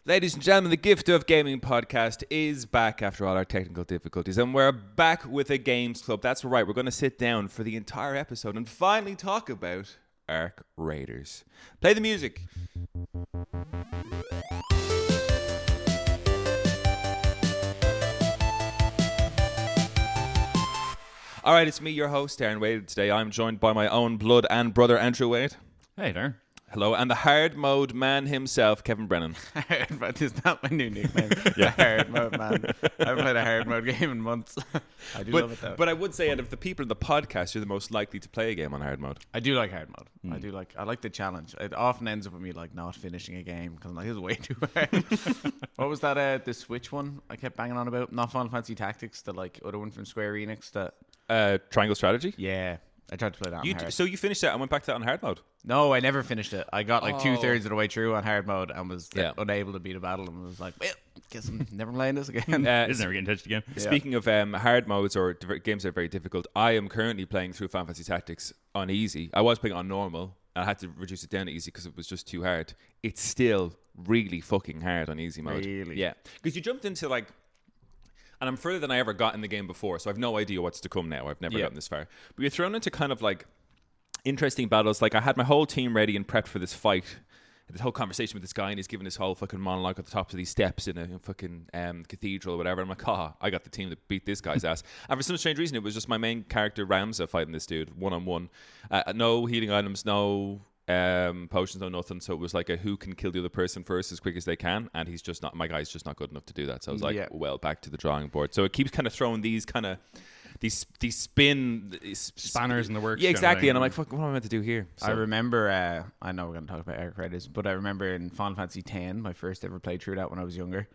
Ladies and gentlemen, the Gift of Gaming podcast is back after all our technical difficulties, and we're back with a games club. That's right, we're going to sit down for the entire episode and finally talk about Ark Raiders. Play the music. All right, it's me, your host, Darren Wade. Today I'm joined by my own blood and brother, Andrew Wade. Hey, Darren. Hello, and the hard mode man himself, Kevin Brennan. Hard mode is not my new nickname. The hard mode man. I haven't played a hard mode game in months. I do love it though. But I would say, out of the people in the podcast, you're the most likely to play a game on hard mode. I do like hard mode. I like the challenge. It often ends up with me like not finishing a game because I'm like, this is way too hard. What was that? The Switch one I kept banging on about? Not Final Fantasy Tactics, the like other one from Square Enix. That Triangle Strategy. Yeah, I tried to play that. On hard. So you finished that and went back to that on hard mode? No, I never finished it. I got like 2/3 of the way through on hard mode and was unable to beat a battle and was like, well, guess I'm never playing this again. It's never getting touched again. Speaking of hard modes or games that are very difficult, I am currently playing through Final Fantasy Tactics on easy. I was playing on normal. I had to reduce it down to easy because it was just too hard. It's still really fucking hard on easy mode. Really? Yeah. Because you jumped into like... And I'm further than I ever got in the game before, so I've no idea what's to come now. I've never gotten this far. But you're thrown into kind of like interesting battles. Like I had my whole team ready and prepped for this fight. This whole conversation with this guy, and he's giving this whole fucking monologue at the tops of these steps in a fucking cathedral or whatever. I'm like, I got the team that beat this guy's ass. And for some strange reason, it was just my main character, Ramza, fighting this dude one-on-one. No healing items, no... potions, no nothing. So it was like a who can kill the other person first as quick as they can, and he's just not, my guy's just not good enough to do that. So I was like, well, back to the drawing board. So it keeps kind of throwing these kind of these spanners in the works. Yeah, exactly. And I'm like, fuck, what am I meant to do here? So. I remember, I know we're going to talk about Ark Raiders, but I remember in Final Fantasy X, my first ever playthrough that when I was younger,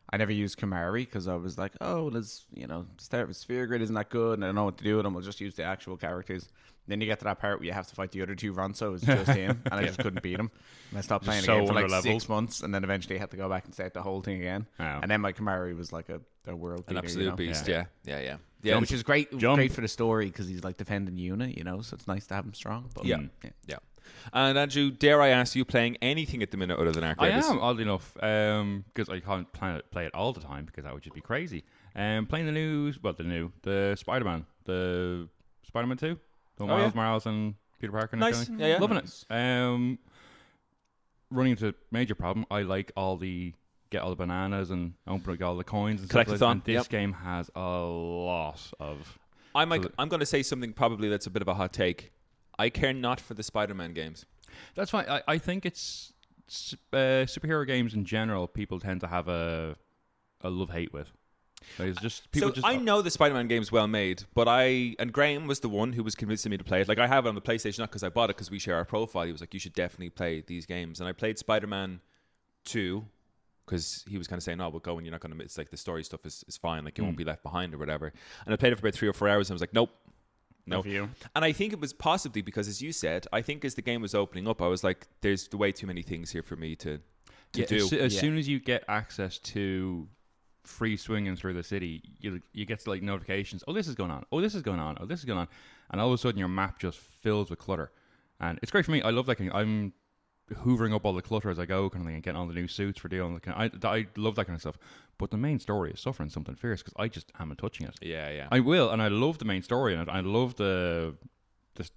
I never used Kimari because I was like, start with Sphere Grid isn't that good, and I don't know what to do with them. We'll just use the actual characters. Then you get to that part where you have to fight the other two Ronsos, just him, and I just couldn't beat him. And I stopped playing the game for like 6 months, and then eventually I had to go back and start the whole thing again. Oh. And then my Kimari was like a world beater, an absolute beast. Yeah. Which is great great for the story because he's like defending unit, so it's nice to have him strong. But, yeah. And Andrew, dare I ask you playing anything at the minute other than Ark Raiders? I am, oddly enough, because I can't play it all the time because that would just be crazy. Playing the Spider-Man 2. Miles Morales and Peter Parker. And nice. Loving it. Running into a major problem. I like get all the bananas and open all the coins and stuff. And this game has a lot of... I'm going to say something probably that's a bit of a hot take. I care not for the Spider-Man games. That's fine. I think it's superhero games in general. People tend to have a love-hate with. I know the Spider-Man game's well made, but and Graham was the one who was convincing me to play it. Like I have it on the PlayStation, not because I bought it, because we share our profile. He was like, you should definitely play these games. And I played Spider-Man 2 because he was kind of saying, we'll go and you're not going to miss, like the story stuff is fine, like it won't be left behind or whatever. And I played it for about 3 or 4 hours and I was like, nope. No. And I think it was possibly because, as you said, I think as the game was opening up, I was like, there's way too many things here for me to do. As soon as you get access to free swinging through the city, you get like notifications. Oh, this is going on. Oh, this is going on. Oh, this is going on. And all of a sudden, your map just fills with clutter. And it's great for me. I love that kind of, I'm hoovering up all the clutter as I go, kind of thing, and getting all the new suits for dealing. I love that kind of stuff. But the main story is suffering something fierce because I just haven't touching it. Yeah. I will, and I love the main story, and I love the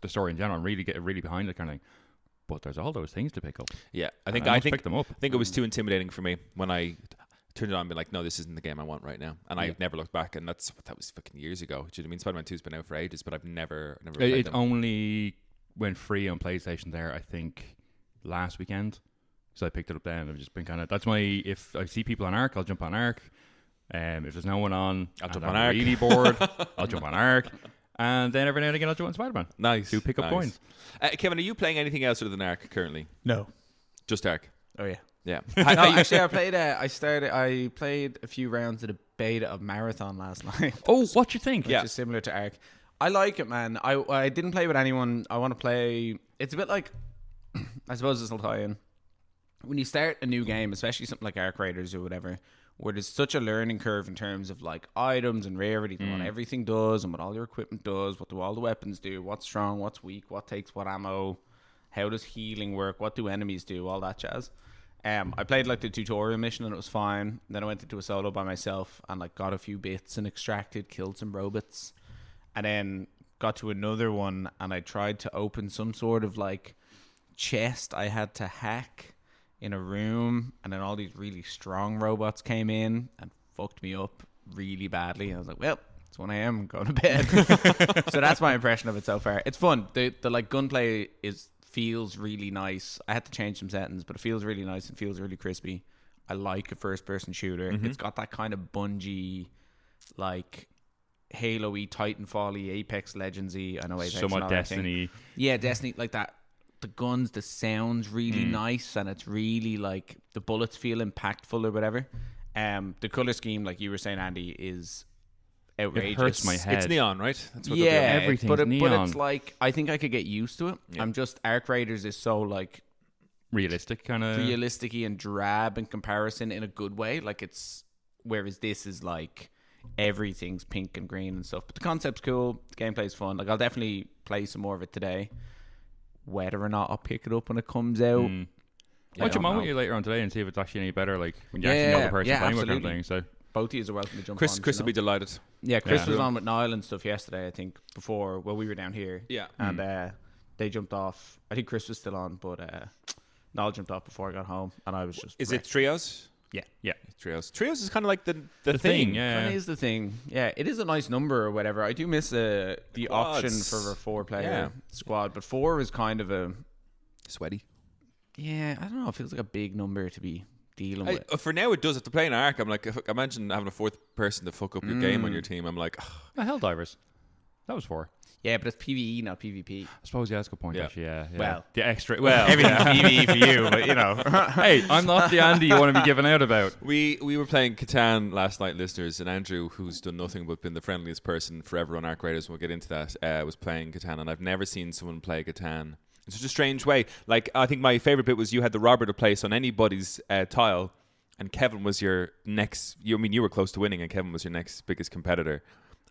story in general. And really get really behind it, kind of thing. But there's all those things to pick up. Yeah, I think pick them up. I think it was too intimidating for me when I turned it on and be like, no, this isn't the game I want right now. And I've never looked back, and that was fucking years ago. Do you know what I mean? Spider-Man 2's been out for ages, but I've never played them. Only went free on PlayStation there, I think, last weekend. So I picked it up then. I've just been kind of, that's my, if I see people on Ark, I'll jump on Ark. If there's no one on, I'll jump on Ark. Really bored, I'll jump on Ark. And then every now and again, I'll jump on Spider-Man. Nice. To pick up coins. Kevin, are you playing anything else other than Ark currently? No. Just Ark? Oh, yeah. Yeah. Actually, I played a few rounds of the beta of Marathon last night. Oh, what you think? Which is similar to Ark. I like it, man. I didn't play with anyone. I want to play. It's a bit like, I suppose this will tie in. When you start a new game, especially something like Ark Raiders or whatever, where there's such a learning curve in terms of like items and rarity and what everything does and what all your equipment does, what do all the weapons do, what's strong, what's weak, what takes what ammo, how does healing work, what do enemies do, all that jazz. I played like the tutorial mission and it was fine. Then I went into a solo by myself and like got a few bits and extracted, killed some robots, and then got to another one and I tried to open some sort of like chest I had to hack in a room, and then all these really strong robots came in and fucked me up really badly. I was like, well, it's 1 a.m. I'm going to bed. So that's my impression of it so far. It's fun. The like gunplay feels really nice. I had to change some settings, but it feels really nice and feels really crispy. I like a first person shooter. It's got that kind of Bungie, like Halo-y, Titanfall-y, Apex Legends-y. I know Apex somewhat Destiny. Yeah, Destiny, like that. The guns, the sound's really nice, and it's really like the bullets feel impactful or whatever. The color scheme, like you were saying, Andy, is outrageous. It hurts my head. It's neon, right? That's what everything's neon. But it's like, I think I could get used to it. Yeah. I'm just, Arc Raiders is so like realistic, kind of realistic-y and drab in comparison in a good way. Like it's, whereas this is like everything's pink and green and stuff. But the concept's cool. The gameplay's fun. Like I'll definitely play some more of it today. Whether or not I'll pick it up when it comes out. Watch a moment you later on today and see if it's actually any better. Like when you actually know the person playing with kind of thing. So both of you are welcome to jump Chris, on. Chris will be delighted. Yeah, Chris was on with Niall and stuff yesterday, I think, before, well, we were down here. Yeah. And they jumped off. I think Chris was still on, but Niall jumped off before I got home, and I was just... Is it trios? Yeah. Trios. Trios is kind of like the thing. Yeah. It is the thing. Yeah, it is a nice number or whatever. I do miss the option for a 4-player squad, but 4 is kind of a... Sweaty. Yeah, I don't know. It feels like a big number to be dealing with. For now, it does. If to play an Arc, I'm like, imagine having a 4th person to fuck up your game on your team. I'm like, Helldivers. That was 4. Yeah, but it's PvE, not PvP. I suppose that's a good point, actually. Yeah. Well, the extra. Well, everything's PvE for you, but you know. Hey, I'm not the Andy you want to be giving out about. We were playing Catan last night, listeners, and Andrew, who's done nothing but been the friendliest person forever on Arc Raiders, we'll get into that, was playing Catan, and I've never seen someone play Catan in such a strange way. Like, I think my favorite bit was you had the robber to place on anybody's tile, and Kevin was your next. You were close to winning, and Kevin was your next biggest competitor.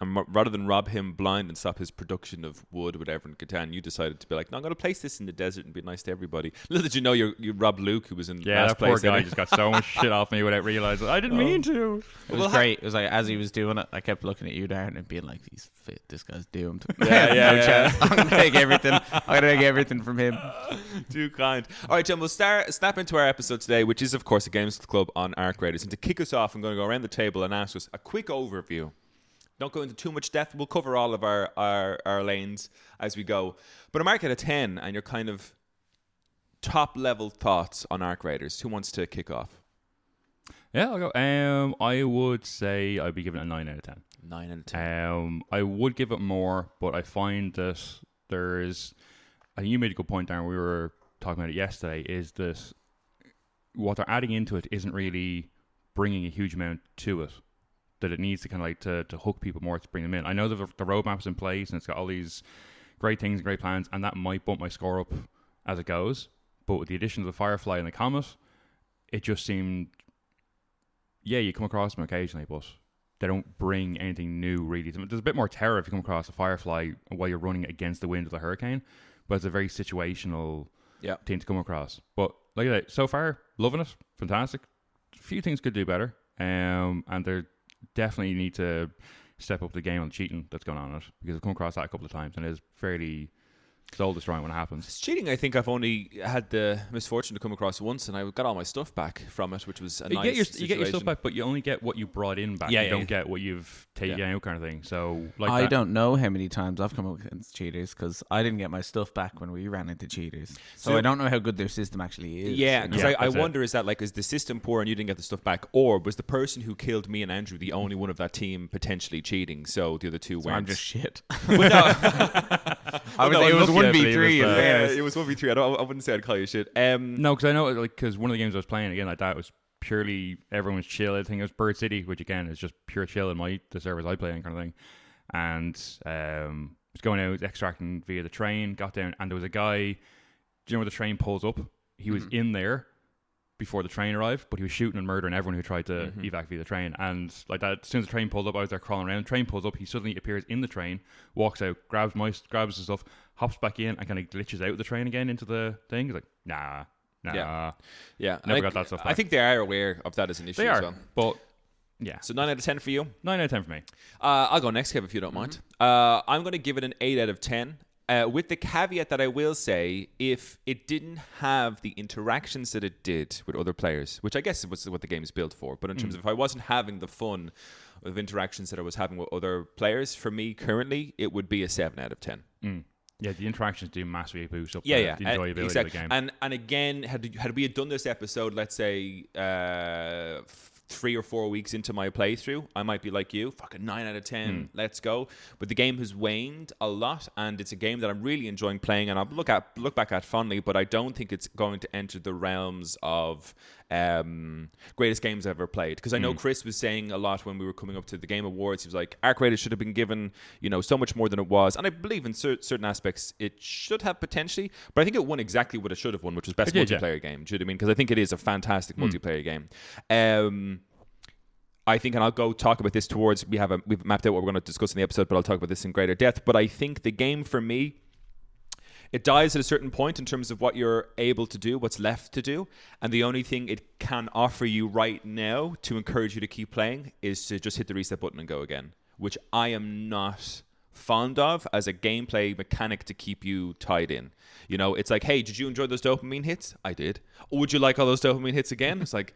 And rather than rob him blind and stop his production of wood or whatever in Catan, you decided to be like, no, I'm going to place this in the desert and be nice to everybody. Little did you know you robbed Luke, who was in last place. Yeah, that poor guy just got so much shit off me without realizing. I didn't mean to. It was great. It was like, as he was doing it, I kept looking at you, Darren, and being like, he's fit. This guy's doomed. No chance. I'm going to take everything. I'm going to take everything from him. Too kind. All right, Jim, we'll snap into our episode today, which is, of course, a Games Club on Arc Raiders. And to kick us off, I'm going to go around the table and ask us a quick overview. Don't go into too much depth. We'll cover all of our lanes as we go. But a mark at a 10 and your kind of top-level thoughts on Arc Raiders. Who wants to kick off? Yeah, I'll go. I would say I'd be giving it a 9 out of 10. 9 out of 10. I would give it more, but I find that there's... I think you made a good point, Darren. We were talking about it yesterday, is that what they're adding into it isn't really bringing a huge amount to it. That it needs to kind of like to hook people more to bring them in. I know the roadmap's in place and it's got all these great things and great plans, and that might bump my score up as it goes. But with the addition of the Firefly and the Comet, it just seemed, you come across them occasionally, but they don't bring anything new really. There's a bit more terror if you come across a Firefly while you're running against the wind of the hurricane, but it's a very situational thing to come across. But like I said, so far, loving it, fantastic. A few things could do better, and they're definitely need to step up the game on cheating that's going on in it, because I've come across that a couple of times and it is fairly soul destroying when it happens. It's cheating, I think I've only had the misfortune to come across once, and I got all my stuff back from it, which was a nice situation. You get your stuff back, but you only get what you brought in back. You don't get what you've taken out, kind of thing. So, like, I don't know how many times I've come up against cheaters, because I didn't get my stuff back when we ran into cheaters. So I don't know how good their system actually is. Yeah, because I wonder, is the system poor and you didn't get the stuff back, or was the person who killed me and Andrew the only one of that team potentially cheating, so the other two weren't? I'm just shit. It was 1v3. It was 1v3. I wouldn't say I'd call you shit. No, because I know, because one of the games I was playing again like that was purely everyone was chill. I think it was Bird City, which again is just pure chill in the servers I play in, kind of thing. And was going out extracting via the train, got down, and there was a guy. Do you know where the train pulls up? He was in there before the train arrived, but he was shooting and murdering everyone who tried to evac via the train. And like that, as soon as the train pulled up, I was there crawling around. The train pulls up, he suddenly appears in the train, walks out, grabs his stuff, hops back in, and kind of glitches out of the train again into the thing. He's like, nah, Nah. Yeah. Never got that stuff back. I think they are aware of that as an issue They as are, well. but yeah. So 9 out of 10 for you? 9 out of 10 for me. I'll go next, Kev, if you don't mind. I'm going to give it an 8 out of 10. With the caveat that I will say, if it didn't have the interactions that it did with other players, which I guess was what the game is built for, but in terms of if I wasn't having the fun of interactions that I was having with other players, for me currently, it would be a 7 out of 10. Yeah, the interactions do massively boost up the enjoyability exactly. of the game. And again, had we done this episode, let's say 3 or 4 weeks into my playthrough, I might be like you, fucking 9 out of 10, let's go. But the game has waned a lot, and it's a game that I'm really enjoying playing, and I'll look back at fondly, but I don't think it's going to enter the realms of greatest games I've ever played. Because I know Chris was saying a lot when we were coming up to the Game Awards, he was like, Arc Raiders should have been given, so much more than it was. And I believe in certain aspects it should have potentially, but I think it won exactly what it should have won, which was best multiplayer game. Do you know what I mean? Because I think it is a fantastic multiplayer game. I think, and I'll go talk about this towards, we've mapped out what we're going to discuss in the episode, but I'll talk about this in greater depth. But I think the game for me, it dies at a certain point in terms of what you're able to do, what's left to do. And the only thing it can offer you right now to encourage you to keep playing is to just hit the reset button and go again, which I am not fond of as a gameplay mechanic to keep you tied in. It's like, hey, did you enjoy those dopamine hits? I did. Or would you like all those dopamine hits again? It's like,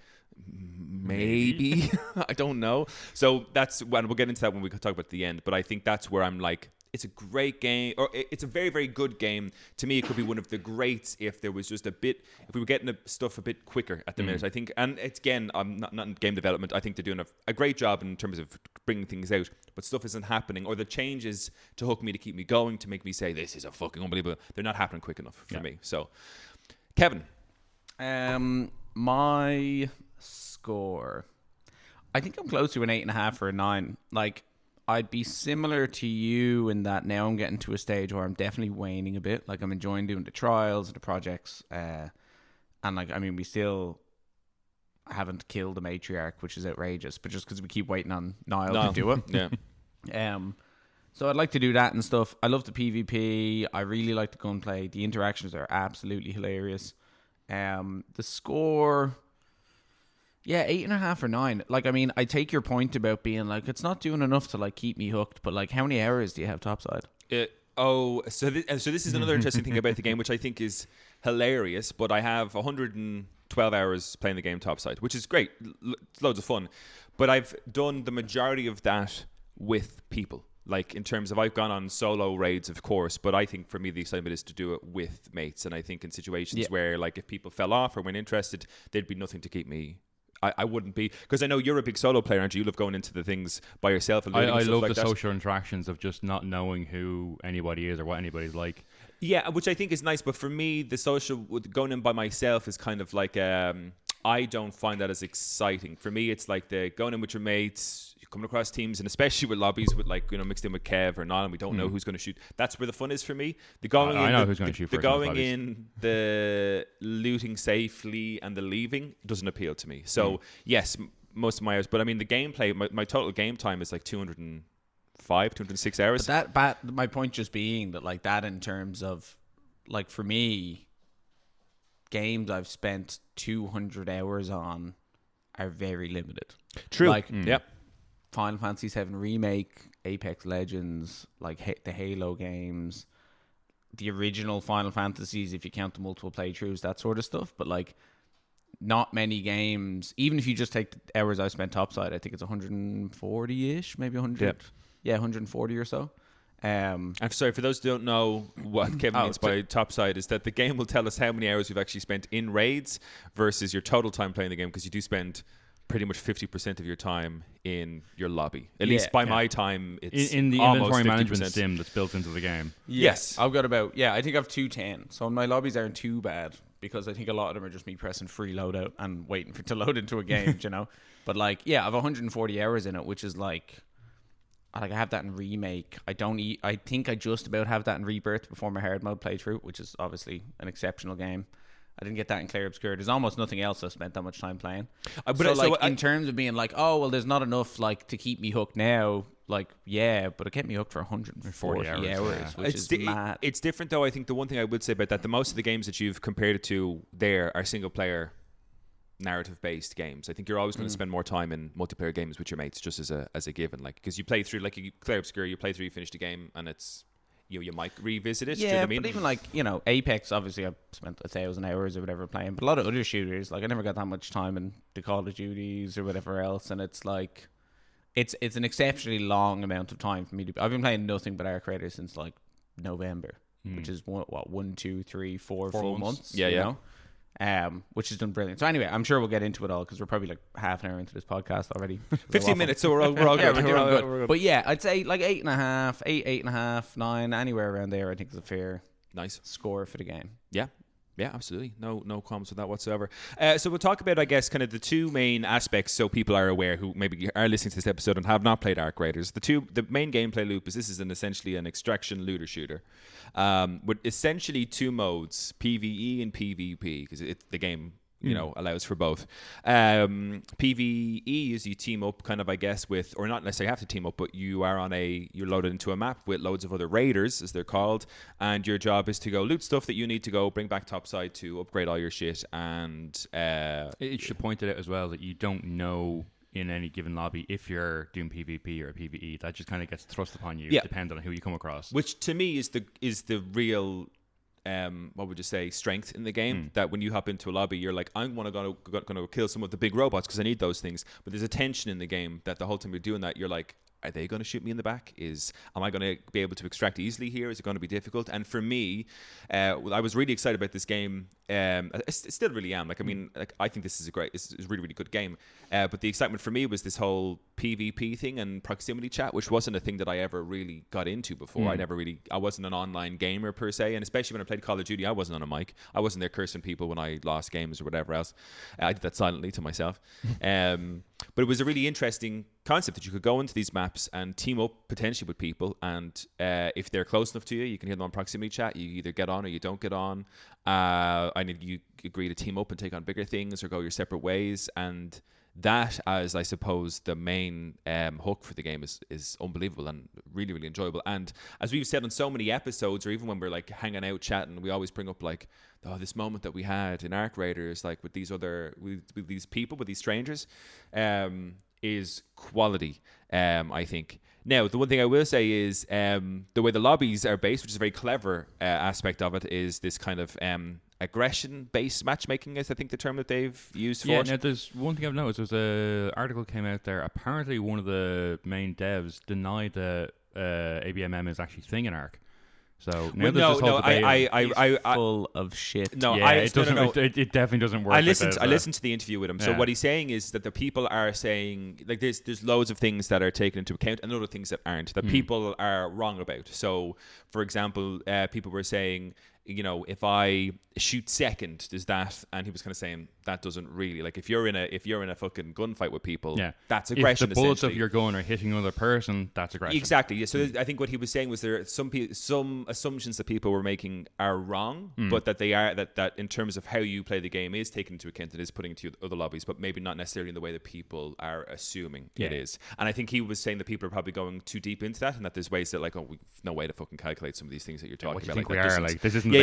maybe. I don't know. So that's when we'll get into that when we talk about the end. But I think that's where I'm like, it's a great game, or it's a very, very good game. To me, it could be one of the greats if there was just if we were getting the stuff a bit quicker at the minute. I think, and it's, again, I'm not in game development. I think they're doing a great job in terms of bringing things out, but stuff isn't happening, or the changes to hook me, to keep me going, to make me say, this is a fucking unbelievable. They're not happening quick enough for me. So, Kevin. My score, I think I'm close to an 8.5 or a 9. Like, I'd be similar to you in that now I'm getting to a stage where I'm definitely waning a bit. Like, I'm enjoying doing the trials and the projects, and we still haven't killed the matriarch, which is outrageous, but just because we keep waiting on Niall to do it. So I'd like to do that and stuff. I love the PvP. I really like the gunplay. The interactions are absolutely hilarious. The score, 8.5 or 9. Like, I take your point about being like, it's not doing enough to like keep me hooked, but like, how many hours do you have topside? So this is another interesting thing about the game, which I think is hilarious, but I have 112 hours playing the game topside, which is great. Loads of fun. But I've done the majority of that with people. Like, in terms of, I've gone on solo raids, of course, but I think for me the excitement is to do it with mates. And I think in situations where, like, if people fell off or weren't interested, there'd be nothing to keep me. I wouldn't be, because I know you're a big solo player, aren't you? You love going into the things by yourself. And I love like the social interactions of just not knowing who anybody is or what anybody's like. Yeah, which I think is nice. But for me, the social, going in by myself is kind of like, I don't find that as exciting. For me, it's like the going in with your mates, coming across teams, and especially with lobbies with, like, mixed in with Kev or not, and we don't know who's going to shoot. That's where the fun is for me. I know who's going to shoot first. The going in, the looting safely, and the leaving doesn't appeal to me. So yes, most of my hours. But the gameplay, my total game time is like 206 hours. But my point just being that, like, that in terms of, like, for me, games I've spent 200 hours on are very limited. True. Like, Final Fantasy VII Remake, Apex Legends, like the Halo games, the original Final Fantasies, if you count the multiple playthroughs, that sort of stuff. But, like, not many games, even if you just take the hours I spent topside, I think it's 140-ish, maybe 100. Yeah, 140 or so. I'm sorry, for those who don't know what Kevin means by topside, is that the game will tell us how many hours you've actually spent in raids versus your total time playing the game, because you do spend pretty much 50% of your time in your lobby. At least by my time, it's in the inventory management sim that's built into the game. Yes. I've got about, I think I've 210. So my lobbies aren't too bad, because I think a lot of them are just me pressing free loadout and waiting for it to load into a game, you know? But, like, I have 140 hours in it, which is like I have that in Remake. I think I just about have that in Rebirth before my hard mode playthrough, which is obviously an exceptional game. I didn't get that in Clair Obscur. There's almost nothing else I've spent that much time playing. In terms of being like, oh, well, there's not enough, like, to keep me hooked now, like, yeah, but it kept me hooked for 140 hours, which is mad. It's different, though. I think the one thing I would say about that, the most of the games that you've compared it to there are single-player narrative-based games. I think you're always going to spend more time in multiplayer games with your mates, just as a given. Like, because you play through, like, you play Obscure, you play through, you finish the game, and it's... You might revisit it. Yeah, but even like, Apex, obviously I spent 1,000 hours or whatever playing, but a lot of other shooters, like I never got that much time in the Call of Duties or whatever else, and it's like it's an exceptionally long amount of time for me to. I've been playing nothing but Arc Raiders since like November, which is 1, 2, 3, 4 full months. Yeah. Which has done brilliant. So anyway, I'm sure we'll get into it all because we're probably like half an hour into this podcast already. 15 minutes, so we're all good. Yeah, we're good. But yeah, I'd say like 8.5, 8.5, 9, anywhere around there. I think is a fair score for the game. Yeah, absolutely. No qualms with that whatsoever. So we'll talk about, I guess, kind of the two main aspects, so people are aware who maybe are listening to this episode and have not played Arc Raiders. The main gameplay loop is this is essentially an extraction looter shooter, with essentially two modes: PvE and PvP, because the game allows for both. PvE is you team up kind of, I guess, with, or not necessarily have to team up, but you're loaded into a map with loads of other raiders, as they're called, and your job is to go loot stuff that you need to go bring back topside to upgrade all your shit. And it should point it out as well that you don't know in any given lobby if you're doing PvP or PvE. That just kind of gets thrust upon you, depending on who you come across. Which to me is the real what would you say, strength in the game, that when you hop into a lobby, you're like, I'm going to kill some of the big robots because I need those things. But there's a tension in the game that the whole time you're doing that, you're like, are they going to shoot me in the back? Am I going to be able to extract easily here? Is it going to be difficult? And for me, I was really excited about this game. I still really am. Like, I mean, like, I think this is a really, really good game. But the excitement for me was this whole PvP thing and proximity chat, which wasn't a thing that I ever really got into before. I wasn't an online gamer per se. And especially when I played Call of Duty, I wasn't on a mic. I wasn't there cursing people when I lost games or whatever else. I did that silently to myself. But it was a really interesting concept that you could go into these maps and team up potentially with people, and if they're close enough to you, you can hear them on proximity chat. You either get on or you don't get on. You agree to team up and take on bigger things or go your separate ways, and that, as I suppose, the main hook for the game is unbelievable and really, really enjoyable. And as we've said on so many episodes, or even when we're like hanging out chatting, we always bring up like, this moment that we had in Arc Raiders, like with these with these people, with these strangers, is quality, I think. Now, the one thing I will say is the way the lobbies are based, which is a very clever aspect of it, is this kind of aggression-based matchmaking is, I think, the term that they've used for it. Yeah, now there's one thing I've noticed. There's an article came out there. Apparently, one of the main devs denied that ABMM is actually a thing in Arc. So now I full of shit. No, yeah, it definitely doesn't work. I listened to the interview with him. So what he's saying is that the people are saying, like, there's loads of things that are taken into account and other things that aren't, that people are wrong about. So, for example, people were saying, if I shoot second, does that? And he was kind of saying that doesn't really, like, if you're in a fucking gunfight with people, that's aggression. If the bullets of your gun are hitting another person, that's aggression. Exactly. Yeah. So I think what he was saying was there are some assumptions that people were making are wrong, but that they are that in terms of how you play the game is taken into account and is putting into other lobbies, but maybe not necessarily in the way that people are assuming it is. And I think he was saying that people are probably going too deep into that, and that there's ways that, like, we've no way to fucking calculate some of these things that you're talking about. Think we are like this isn't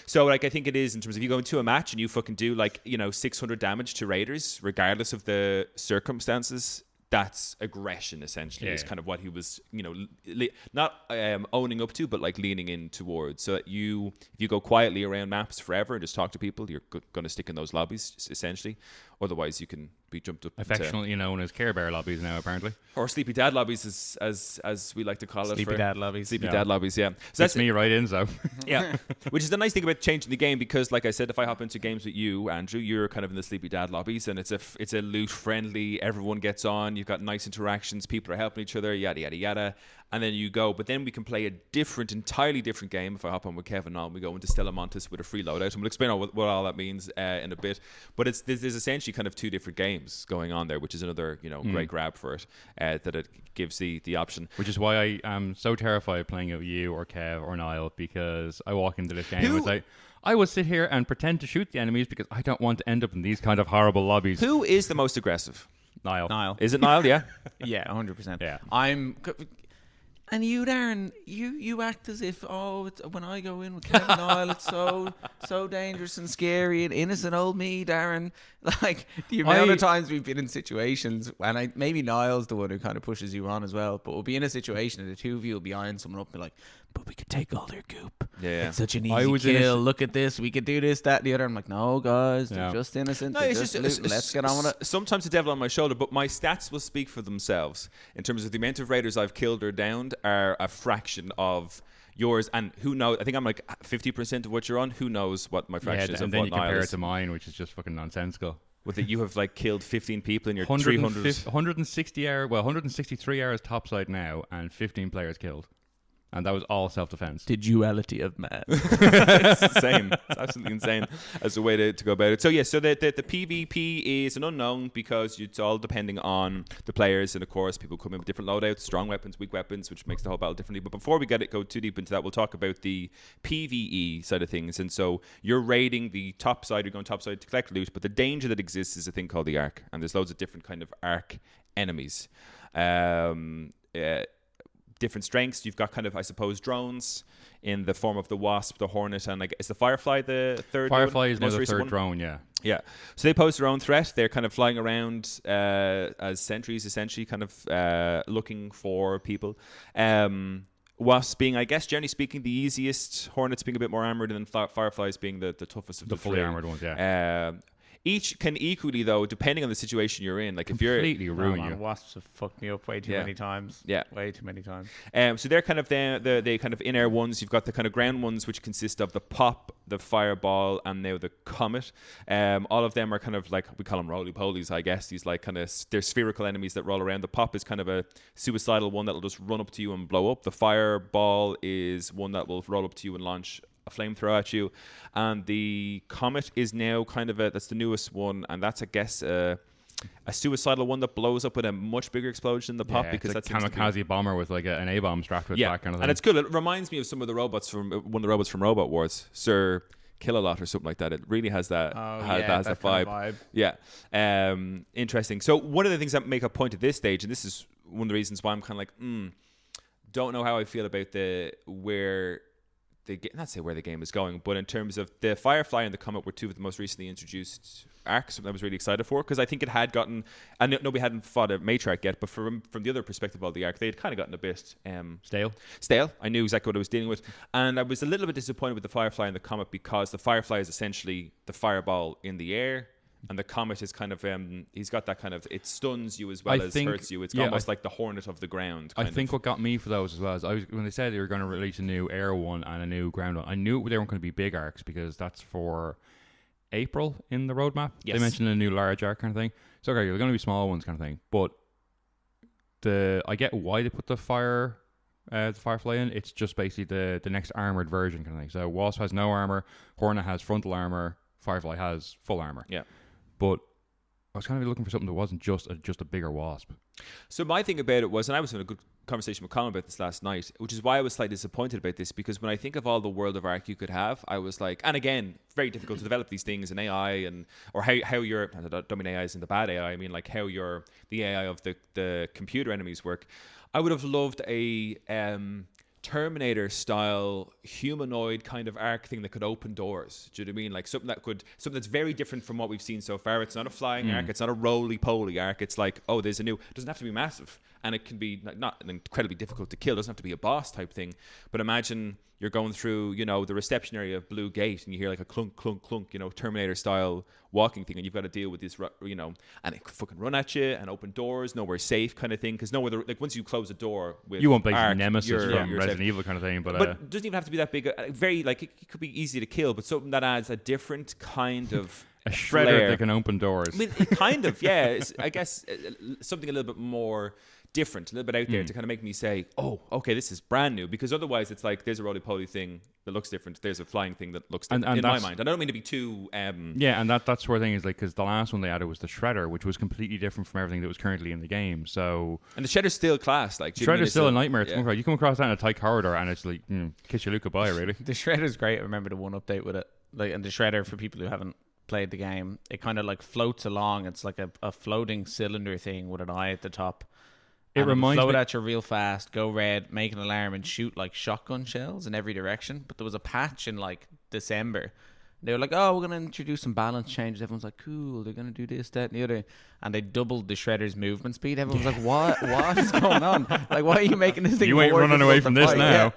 So, like, I think it is in terms of you go into a match and you fucking do, like, 600 damage to raiders, regardless of the circumstances. That's aggression, essentially, is kind of what he was, not owning up to, but like leaning in towards. So that if you go quietly around maps forever and just talk to people, you're going to stick in those lobbies, essentially. Otherwise, you can be jumped up. Affectionately known as Care Bear lobbies now, apparently. Or Sleepy Dad lobbies, as we like to call it. Sleepy Dad lobbies. Sleepy Dad lobbies, yeah. So that's me right in, so. Yeah. Which is the nice thing about changing the game, because, like I said, if I hop into games with you, Andrew, you're kind of in the Sleepy Dad lobbies, and it's a loot friendly, everyone gets on, you've got nice interactions, people are helping each other, yada, yada, yada. And then you go, but then we can play a entirely different game. If I hop on with Kev and we go into Stella Montes with a free loadout, and we'll explain what all that means in a bit. But there's essentially kind of two different games going on there, which is another great grab for it, that it gives the option. Which is why I am so terrified playing it with you or Kev or Niall, because I walk into this game and it's like, I will sit here and pretend to shoot the enemies because I don't want to end up in these kind of horrible lobbies. Who is the most aggressive? Niall. Is it Niall? Yeah. Yeah, 100%. Yeah. And you, Darren, you act as if, when I go in with Kevin Niall, it's so dangerous and scary, and innocent old me, Darren. Like, the amount of times we've been in situations, and maybe Niall's the one who kind of pushes you on as well, but we'll be in a situation and the two of you will be eyeing someone up and be like, but we could take all their goop. Yeah. It's such an easy kill. Look at this. We could do this, that, and the other. I'm like, no, guys, they're just innocent. No, it's just let's get on with it. Sometimes the devil on my shoulder, but my stats will speak for themselves in terms of the amount of raiders I've killed or downed are a fraction of yours. And who knows? I think I'm like 50% of what you're on. Who knows what my fraction is of and then what you compare Niall it to mine, which is just fucking nonsensical. With it, you have like killed 15 people in your 163 hours topside now, and 15 players killed. And that was all self-defense. The duality of man. It's insane. It's absolutely insane as a way to go about it. So yeah, so the PvP is an unknown because it's all depending on the players, and of course people come in with different loadouts, strong weapons, weak weapons, which makes the whole battle differently. But before we go too deep into that, we'll talk about the PvE side of things. And so you're raiding the top side, you're going top side to collect loot, but the danger that exists is a thing called the Ark, and there's loads of different kind of Ark enemies. Different strengths. You've got kind of, I suppose, drones in the form of the Wasp, the Hornet, and like, is the Firefly the third? Firefly one? is now the third one? drone, yeah. Yeah. So they pose their own threat. They're kind of flying around as sentries, essentially, kind of looking for people. Wasps being, I guess, generally speaking, the easiest. Hornets being a bit more armored, and then Fireflies being the toughest of the fully three. armored ones, yeah. Each can equally, though, depending on the situation you're in. Like if you're completely ruin you. Wasps have fucked me up way too many times. Yeah, way too many times. So they're kind of the kind of in-air ones. You've got the kind of ground ones, which consist of the Pop, the Fireball, and now the Comet. All of them are kind of like, we call them roly-polies, I guess. These like kind of, they're spherical enemies that roll around. The Pop is kind of a suicidal one that'll just run up to you and blow up. The Fireball is one that will roll up to you and launch a flamethrower at you, and the Comet is now kind of that's the newest one, and that's, I guess, a suicidal one that blows up with a much bigger explosion than the Pop, because that's a kamikaze bomber with like an A-bomb strapped to its back kind of thing. And it's cool. It reminds me of some of the robots from one of the robots from Robot Wars, Sir Kill-A-Lot or something like that. It really has that has that vibe. Yeah. Interesting. So one of the things that make a point at this stage, and this is one of the reasons why I'm kind of like, don't know how I feel about not say where the game is going, but in terms of the Firefly and the Comet were two of the most recently introduced arcs, something I was really excited for, because I think it had gotten, and no, we hadn't fought a Matriarch yet, but from the other perspective of the arc, they had kind of gotten a bit stale. I knew exactly what I was dealing with, and I was a little bit disappointed with the Firefly and the Comet, because the Firefly is essentially the fireball in the air, and the Comet is kind of, he's got that kind of, it stuns you as well as hurts you. It's almost like the Hornet of the ground. I think what got me for those as well is when they said they were going to release a new air one and a new ground one, I knew they weren't going to be big arcs, because that's for April in the roadmap. Yes. They mentioned a new large arc kind of thing. So okay, they're going to be small ones kind of thing. But I get why they put the Firefly in. It's just basically the next armored version kind of thing. So Wasp has no armor, Hornet has frontal armor, Firefly has full armor. Yeah. But I was kind of looking for something that wasn't just a bigger Wasp. So my thing about it was, and I was having a good conversation with Colin about this last night, which is why I was slightly disappointed about this, because when I think of all the world of Arc you could have, I was like, and again, very difficult to develop these things in AI, or how your, I don't mean AI is in the bad AI, I mean like how the AI of the computer enemies work. I would have loved a Terminator style humanoid kind of arc thing that could open doors. Do you know what I mean? Like something that's very different from what we've seen so far. It's not a flying arc, it's not a roly-poly arc. It's like, there's a new, it doesn't have to be massive, and it can be not incredibly difficult to kill. It doesn't have to be a boss type thing. But imagine you're going through, the reception area of Blue Gate, and you hear like a clunk, clunk, clunk, Terminator style walking thing, and you've got to deal with this, and it could fucking run at you and open dours, nowhere safe kind of thing, because nowhere, like once you close a door with you won't play Arc, Nemesis from Resident Evil kind of thing, but it doesn't even have to be that big. Very like it could be easy to kill, but something that adds a different kind of a shredder that can open doors. I mean, kind of, yeah. It's, I guess something a little bit more different, a little bit out there to kind of make me say, okay, this is brand new, because otherwise it's like there's a roly-poly thing that looks different, there's a flying thing that looks different, in my mind. And I don't mean to be too and that's where the thing is, like, because the last one they added was the Shredder, which was completely different from everything that was currently in the game. So and the Shredder's still class, like Shredder's still a nightmare to come across. You come across that in a tight corridor and it's like kiss your Luke goodbye, really. The Shredder's great. I remember the one update with it, like, and the Shredder, for people who haven't played the game, it kind of like floats along. It's like a floating cylinder thing with an eye at the top. It reminds me... float at you real fast, go red, make an alarm, and shoot like shotgun shells in every direction. But there was a patch in like December. They were like, oh, we're going to introduce some balance changes. Everyone's like, cool, they're going to do this, that, and the other. And they doubled the Shredder's movement speed. Everyone's like, what is going on? Like, why are you making this thing You ain't running away from this now. Yeah.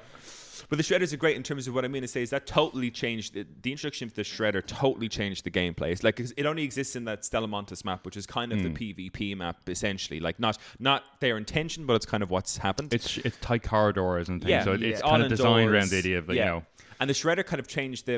But the Shredders are great in terms of what I mean to say is that totally changed the introduction of the Shredder totally changed the gameplay. It's like it only exists in that Stellamontis map, which is kind of the PvP map essentially. Like not their intention, but it's kind of what's happened. It's tight corridors and things, so it's kind of designed around the idea of you know. And the Shredder kind of changed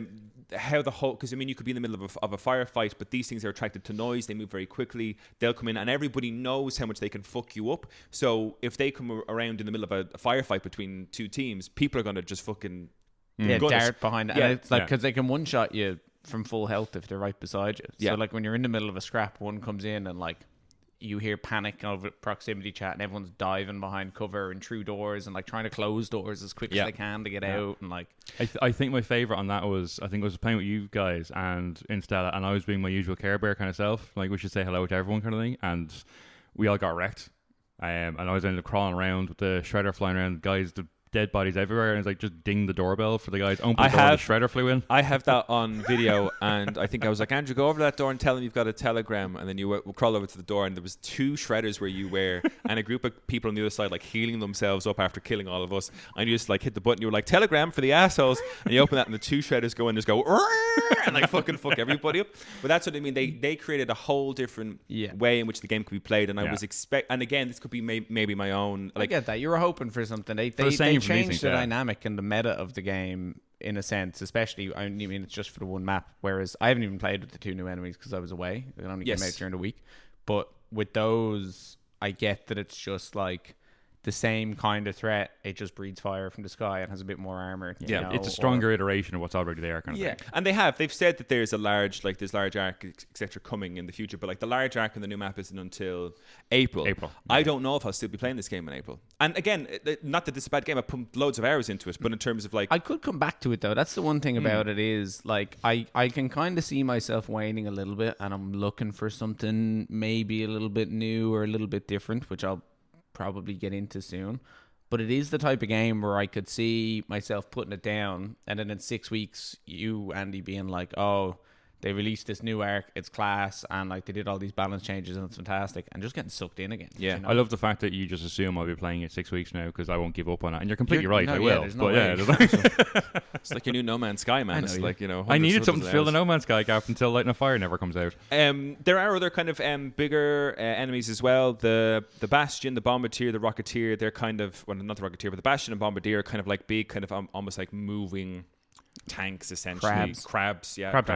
how the whole, because I mean you could be in the middle of a firefight, but these things are attracted to noise. They move very quickly. They'll come in, and everybody knows how much they can fuck you up. So if they come around in the middle of a firefight between two teams, people are going to just fucking dart behind it. And it's like because they can one shot you from full health if they're right beside you. So like when you're in the middle of a scrap, one comes in and like you hear panic over proximity chat, and everyone's diving behind cover and through doors and like trying to close doors as quick as they can to get out. And like I think my favorite on that was, I think I was playing with you guys and in Stella, and I was being my usual Care Bear kind of self, like we should say hello to everyone kind of thing, and we all got wrecked. And I was ended up crawling around with the Shredder flying around, guys, the dead bodies everywhere, and it's like just ding the doorbell for the guys. Open the door, the Shredder flew in. I have that on video, and I think I was like, Andrew, go over to that door and tell them you've got a telegram. And then you crawl over to the door, and there was 2 Shredders where you were, and a group of people on the other side like healing themselves up after killing all of us. And you just like hit the button. You were like, telegram for the assholes, and you open that, and the 2 Shredders go in and just go and like fucking fuck everybody up. But that's what I mean. They created a whole different way in which the game could be played, and I was and again, this could be maybe my own. Like, I get that. You were hoping for something. They changed the dynamic and the meta of the game in a sense, especially. I mean, it's just for the one map. Whereas I haven't even played with the 2 new enemies because I was away. It only came out during the week. But with those, I get that it's just like the same kind of threat. It just breathes fire from the sky and has a bit more armor. You know, it's a stronger iteration of what's already there, kind of thing. And they've said that there's large arc, etc. coming in the future, but like the large arc in the new map isn't until April. I don't know if I'll still be playing this game in April. And again, not that this is a bad game. I pumped loads of hours into it, but in terms of like, I could come back to it though. That's the one thing about it is like I can kind of see myself waning a little bit, and I'm looking for something maybe a little bit new or a little bit different, which I'll probably get into soon. But it is the type of game where I could see myself putting it down, and then in 6 weeks you, Andy, being like, oh, they released this new arc, it's class, and like they did all these balance changes and it's fantastic, and just getting sucked in again. You know? I love the fact that you just assume I'll be playing it 6 weeks now because I won't give up on it, and you're completely right. I will. It's like your new No Man's Sky, man. It's like, you know, I needed something to fill the No Man's Sky gap until Light of Fire never comes out. There are other kind of bigger enemies as well. The Bastion, the Bombardier, the Rocketeer. They're kind of, well, not the Rocketeer, but the Bastion and Bombardier are kind of like big, kind of almost like moving tanks, essentially. Crabs, crab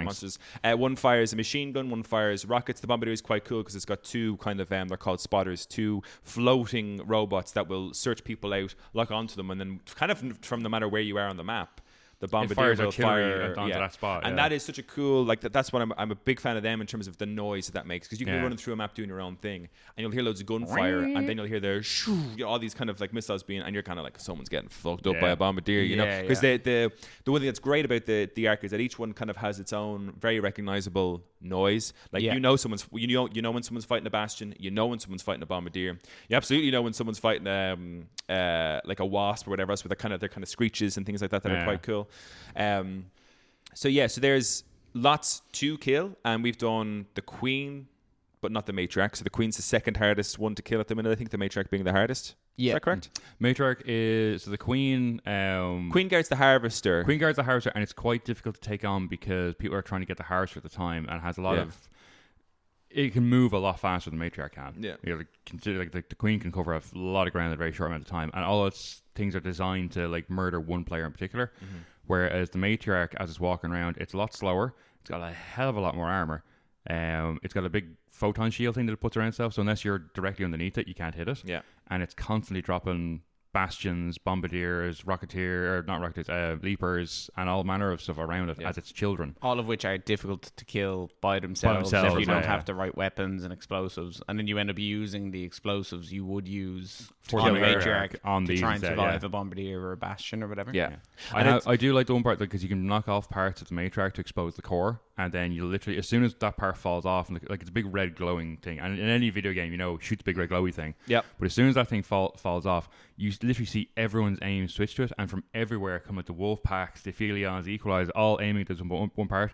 monsters. One fires a machine gun, one fires rockets. The Bombardier is quite cool because it's got 2 kind of they're called spotters, 2 floating robots that will search people out, lock onto them, and then kind of from no matter where you are on the map, the Bombardier will fire onto that spot. And that is such a cool, like that's what I'm a big fan of them in terms of the noise that makes, because you can be running through a map doing your own thing, and you'll hear loads of gunfire, and then you'll hear the shoo, you know, all these kind of like missiles being, and you're kind of like, someone's getting fucked up by a Bombardier, you know, because the one thing that's great about the arc is that each one kind of has its own very recognizable noise. Like you know when someone's fighting a Bastion, you know when someone's fighting a Bombardier, you absolutely know when someone's fighting like a wasp or whatever else, with their kind of screeches and things like that are quite cool. So there's lots to kill, and we've done the Queen, but not the Matriarch. So the Queen's the second hardest one to kill at the minute. I think the Matriarch being the hardest. Is that correct? Matriarch is the Queen. Queen guards the Harvester. And it's quite difficult to take on because people are trying to get the Harvester at the time, and has a lot of. It can move a lot faster than Matriarch can. Yeah, you know, consider like the Queen can cover a lot of ground in a very short amount of time, and all its things are designed to like murder one player in particular. Mm-hmm. Whereas the Matriarch, as it's walking around, it's a lot slower. It's got a hell of a lot more armor. It's got a big photon shield thing that it puts around itself, so unless you're directly underneath it, you can't hit it. Yeah, and it's constantly dropping Bastions, Bombardiers, Leapers, and all manner of stuff around it as its children. All of which are difficult to kill by themselves if you don't have the right weapons and explosives. And then you end up using the explosives you would use for the Matriarch to try and survive a Bombardier or a Bastion or whatever. Yeah. And I do like the one part because you can knock off parts of the Matriarch to expose the core, and then you literally, as soon as that part falls off, and like it's a big red glowing thing, and in any video game, shoot the big red glowy thing. Yeah. But as soon as that thing falls off, you literally see everyone's aim switch to it, and from everywhere come like the wolf packs, the Philions, the Equalize, all aiming at this one part,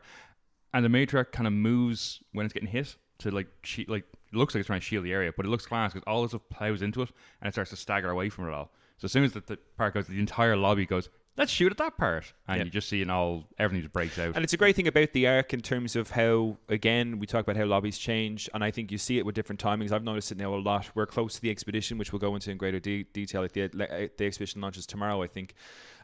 and the Matriarch kind of moves when it's getting hit to like it looks like it's trying to shield the area, but it looks class because all this stuff plows into it, and it starts to stagger away from it all. So as soon as the part goes, the entire lobby goes, let's shoot at that part. And you just see everything just breaks out. And it's a great thing about the Ark in terms of how, again, we talk about how lobbies change, and I think you see it with different timings. I've noticed it now a lot. We're close to the Expedition, which we'll go into in greater detail. The Expedition launches tomorrow, I think.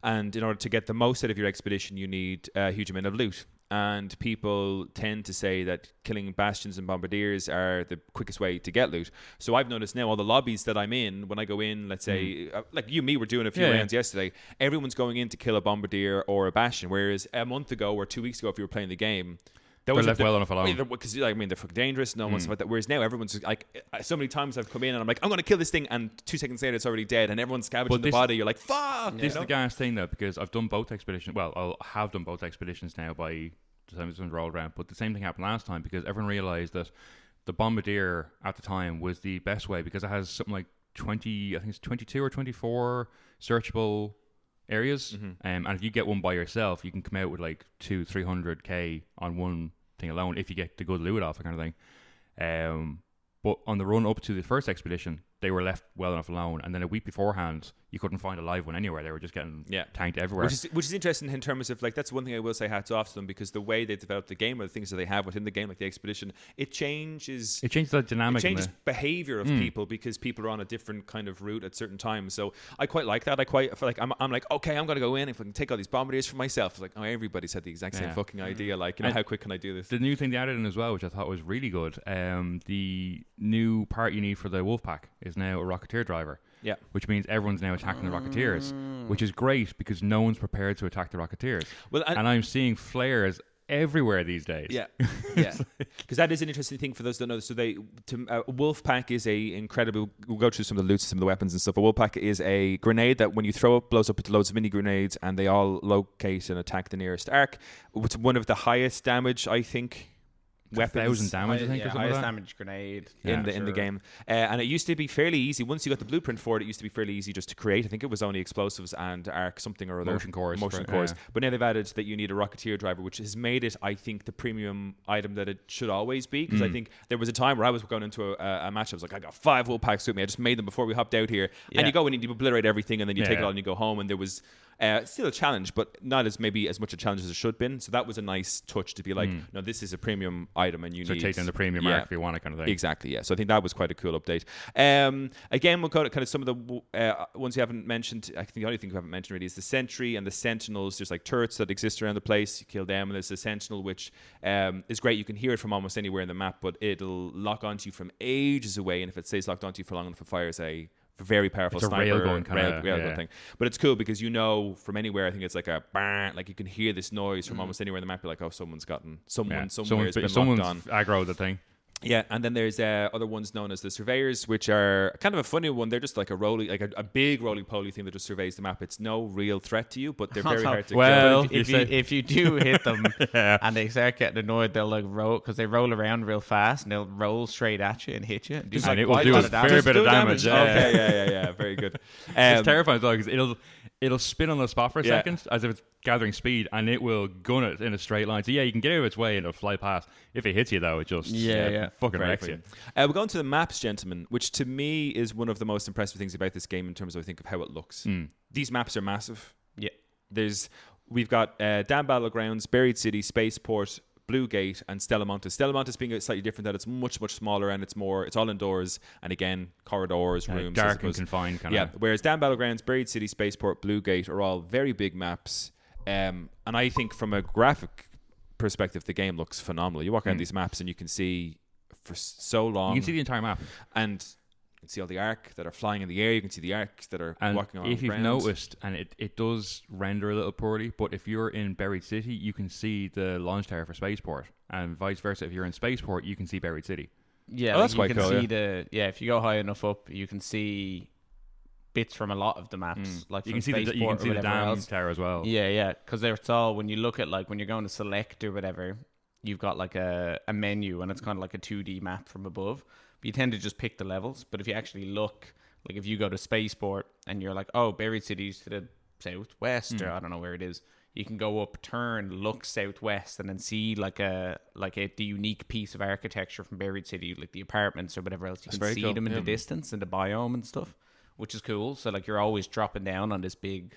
And in order to get the most out of your Expedition, you need a huge amount of loot. And people tend to say that killing bastions and bombardiers are the quickest way to get loot. So I've noticed now all the lobbies that I'm in, when I go in, let's say, like you and me were doing a few rounds yesterday, everyone's going in to kill a bombardier or a bastion. Whereas a month ago or 2 weeks ago, if you were playing the game, they're left well enough alone. Because they're fucking dangerous. No one's about that. Whereas now everyone's like, so many times I've come in and I'm like, I'm going to kill this thing, and 2 seconds later it's already dead, and everyone's scavenging the body. You're like, fuck. This is the gas thing though, because I've done both expeditions. Well, I'll have done both expeditions now by the time it's been rolled around. But the same thing happened last time because everyone realized that the bombardier at the time was the best way because it has something like 20, I think it's 22 or 24 searchable areas. And if you get one by yourself, you can come out with like 200-300k on one thing alone if you get the good loot off, that kind of thing. But on the run up to the first expedition, they were left well enough alone, and then a week beforehand, you couldn't find a live one anywhere. They were just getting tanked everywhere. Which is interesting in terms of, like, that's one thing I will say hats off to them, because the way they develop the game or the things that they have within the game, like the Expedition, it changes the dynamic. It changes behavior of people because people are on a different kind of route at certain times. So I quite like that. I feel like I'm like, okay, I'm going to go in if I can take all these bombardiers for myself. It's like, oh, everybody's had the exact same fucking idea. Like, how quick can I do this? The new thing they added in as well, which I thought was really good, the new part you need for the wolf pack is now a Rocketeer driver. Yeah. Which means everyone's now attacking the Rocketeers, which is great because no one's prepared to attack the Rocketeers. Well, and I'm seeing flares everywhere these days. Yeah, yeah. Because that is an interesting thing for those that don't know. A wolf pack is a incredible. We'll go through some of the loot, some of the weapons and stuff. A wolf pack is a grenade that when you throw it, blows up into loads of mini grenades, and they all locate and attack the nearest arc. It's one of the highest damage, I think. Weapons, 1,000 damage, I think, or something highest like that. damage grenade in the game, and it used to be fairly easy. Once you got the blueprint for it, it used to be fairly easy just to create. I think it was only explosives and arc something or other, motion cores. But now they've added that you need a Rocketeer driver, which has made it, I think, the premium item that it should always be. Because I think there was a time where I was going into a match, I was like, I got 5 wolf packs with me. I just made them before we hopped out here, and you go in and you obliterate everything, and then you take it all and you go home. And there was still a challenge, but not as much a challenge as it should have been. So that was a nice touch to be like, no, this is a premium item, and you need take down the premium mark if you want it, kind of thing. Exactly, yeah. So I think that was quite a cool update. Again, we'll go to kind of some of the ones we haven't mentioned. I think the only thing we haven't mentioned really is the Sentry and the Sentinels. There's like turrets that exist around the place. You kill them, and there's the Sentinel, which is great. You can hear it from almost anywhere in the map, but it'll lock onto you from ages away, and if it stays locked onto you for long enough, it fires a very powerful sniper railgun thing. But it's cool because from anywhere, I think it's like a bang, like you can hear this noise from almost anywhere in the map. You're like, oh, someone's somewhere has been locked on. Aggroed the thing. Yeah, and then there's other ones known as the Surveyors, which are kind of a funny one. They're just like a big roly-poly thing that just surveys the map. It's no real threat to you, but they're very hard to kill. If you do hit them and they start getting annoyed, they'll like roll, because they roll around real fast, and they'll roll straight at you and hit you. And it will do a fair bit of damage. Okay, yeah, very good. It's terrifying as well, because it'll spin on the spot for a second as if it's gathering speed, and it will gun it in a straight line. So you can get out of its way and it'll fly past. If it hits you though, it just fucking wrecks you. We're going to the maps, gentlemen, which to me is one of the most impressive things about this game in terms of, I think, of how it looks. These maps are massive. Yeah. We've got Dam Battlegrounds, Buried City, Spaceport, Blue Gate, and Stellamontes. Stellamontes being slightly different, that it's much, much smaller, and it's all indoors, and again, corridors, rooms. Dark and confined kind of. Yeah, whereas Dam Battlegrounds, Buried City, Spaceport, Blue Gate are all very big maps. And I think from a graphic perspective, the game looks phenomenal. You walk around these maps and you can see for so long. You can see the entire map. And you can see all the arc that are flying in the air. You can see the arcs that are walking on the ground. If you've noticed, and it does render a little poorly, but if you're in Buried City, you can see the launch tower for Spaceport. And vice versa, if you're in Spaceport, you can see Buried City. Yeah, that's quite cool. If you go high enough up, you can see bits from a lot of the maps. Like you can see the dam tower as well. Yeah, because it's all, when you look at, like, when you're going to select or whatever, you've got like a menu and it's kind of like a 2D map from above. But you tend to just pick the levels. But if you actually look, like if you go to Spaceport and you're like, oh, Buried City's to the southwest, or I don't know where it is. You can go up, turn, look southwest, and then see the unique piece of architecture from Buried City, like the apartments or whatever else. You can see them in the distance, in the biome and stuff, which is cool. So like you're always dropping down on this big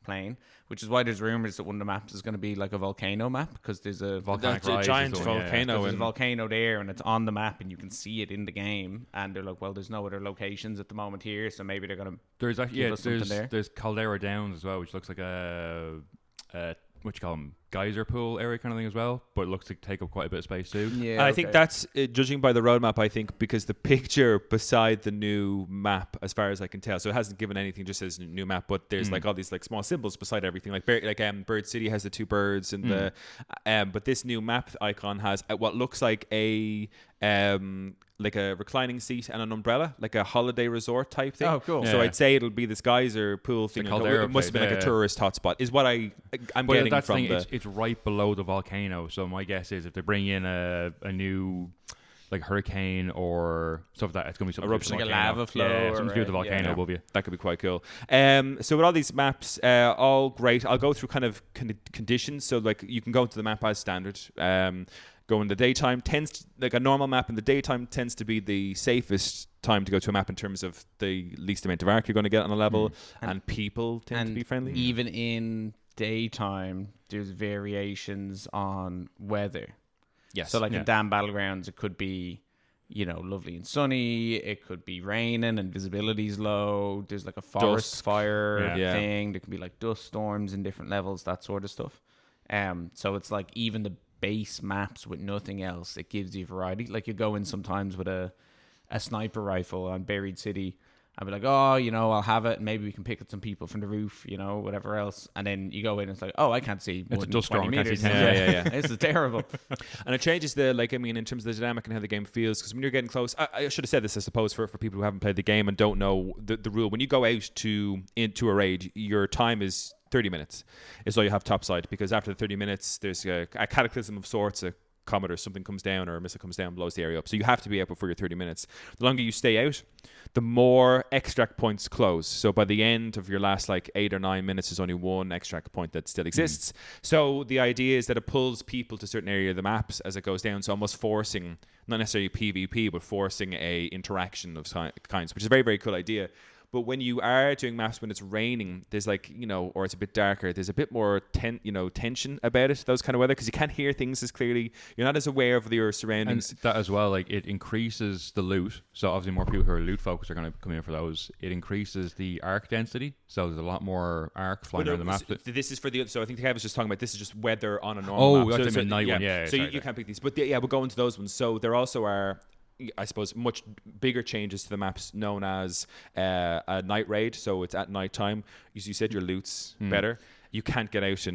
plane, which is why there's rumors that one of the maps is going to be like a volcano map, because there's a giant volcano. There's a volcano there, and it's on the map, and you can see it in the game. And they're like, well, there's no other locations at the moment here, so maybe they're going to there's Caldera Downs as well, which looks like what you call them, geyser pool area kind of thing as well, but it looks to take up quite a bit of space too. Yeah, I think that's judging by the roadmap. I think because the picture beside the new map, as far as I can tell, so it hasn't given anything, just says new map, but there's like all these like small symbols beside everything. Like Bird City has the two birds and the but this new map icon has what looks like a reclining seat and an umbrella, like a holiday resort type thing. Oh, cool. So I'd say it'll be this geyser pool thing. It must have been like a tourist hotspot, is what I'm getting from it's right below the volcano. So my guess is if they bring in a new like hurricane or stuff like that, it's going to be something eruption, like a lava flow, something to do with the volcano above you. That could be quite cool. So with all these maps, all great. I'll go through kind of conditions. So like you can go into the map as standard. Go in the daytime like a normal map in the daytime tends to be the safest time to go to a map in terms of the least amount of arc you're going to get on a level, and people tend to be friendly. Even in daytime, there's variations on weather. Yes. So like in Dam Battlegrounds, it could be, lovely and sunny. It could be raining and visibility's low. There's like a forest fire thing. There can be like dust storms in different levels, that sort of stuff. So it's like even the base maps with nothing else, it gives you variety. Like you go in sometimes with a sniper rifle on Buried City, I'd be like, I'll have it, and maybe we can pick at some people from the roof, whatever else. And then you go in and it's like, I can't see more than 20 meters. Yeah. This is terrible. And it changes in terms of the dynamic and how the game feels, because when you're getting close, I should have said this, I suppose, for people who haven't played the game and don't know the rule. When you go out into a raid, your time is 30 minutes is all you have topside, because after the 30 minutes there's a cataclysm of sorts, a comet or something comes down, or a missile comes down, blows the area up. So you have to be out before your 30 minutes. The longer you stay out, the more extract points close. So by the end of your last 8 or 9 minutes, there's only one extract point that still exists. So the idea is that it pulls people to a certain area of the maps as it goes down, so almost forcing, not necessarily PvP, but forcing a interaction of kinds, which is a very, very cool idea. But when you are doing maps when it's raining, there's or it's a bit darker, there's a bit more tension about it, those kind of weather, because you can't hear things as clearly. You're not as aware of your surroundings. And that as well, it increases the loot. So obviously more people who are loot focused are going to come in for those. It increases the arc density. So there's a lot more arc flying around the map. This is for so I think Kev was just talking about, this is just weather on a normal map. That's a night one. So you can't pick these. But we'll go into those ones. So there also are, I suppose, much bigger changes to the maps known as a night raid. So it's at night time. As you said, your loot's better. You can't get out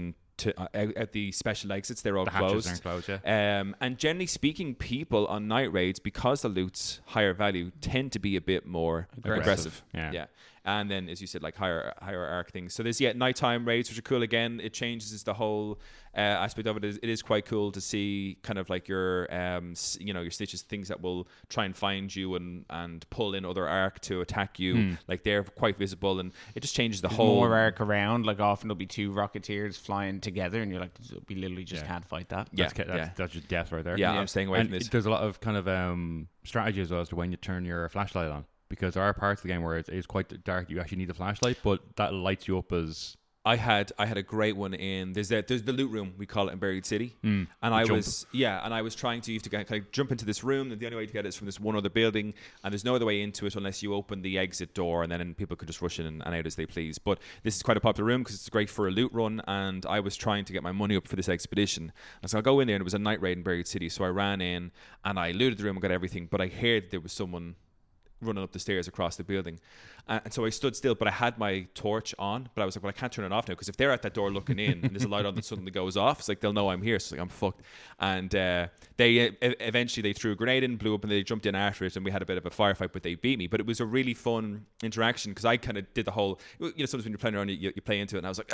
at the special exits. They're all closed. Hatches aren't closed, and generally speaking, people on night raids, because the loot's higher value, tend to be a bit more aggressive. Yeah. And then, as you said, higher arc things. So there's nighttime raids, which are cool. Again, it changes the whole aspect of it. It is quite cool to see kind of your your stitches, things that will try and find you and pull in other arc to attack you. They're quite visible, and it just changes the whole. More arc around. Often there'll be two Rocketeers flying together, and you're like, we literally just can't fight that. That's just death right there. Yeah, I'm staying away from this. There's a lot of kind of strategy as well as to when you turn your flashlight on. Because there are parts of the game where it's quite dark. You actually need the flashlight, but that lights you up as. I had a great one in there's the loot room, we call it, in Buried City, and I was trying to jump into this room, and the only way to get it is from this one other building, and there's no other way into it unless you open the exit door, and then people could just rush in and out as they please. But this is quite a popular room because it's great for a loot run, and I was trying to get my money up for this expedition, and so I go in there, and it was a night raid in Buried City, so I ran in and I looted the room and got everything, but I heard there was someone running up the stairs across the building. And so I stood still, but I had my torch on. But I was like, well, I can't turn it off now, because if they're at that door looking in and there's a light on that suddenly goes off, it's like they'll know I'm here. So it's like, I'm fucked. And they eventually they threw a grenade in, blew up, and they jumped in after it, and we had a bit of a firefight, but they beat me. But it was a really fun interaction, because I kind of did the whole, sometimes when you're playing around, you play into it, and I was like,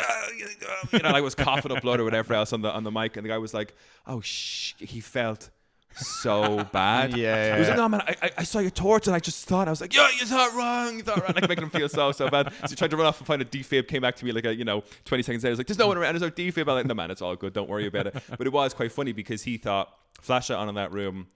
I was coughing up blood or whatever else on the mic, and the guy was like, oh, he felt so bad. He was like, no man, I saw your torch and I just thought, I was like, yo, you thought wrong, like making him feel so bad. So he tried to run off and find a defib, came back to me like 20 seconds later. I was like, there's no one around, there's no defib. I'm like, no man, it's all good, don't worry about it. But it was quite funny, because he thought, flashlight on in that room,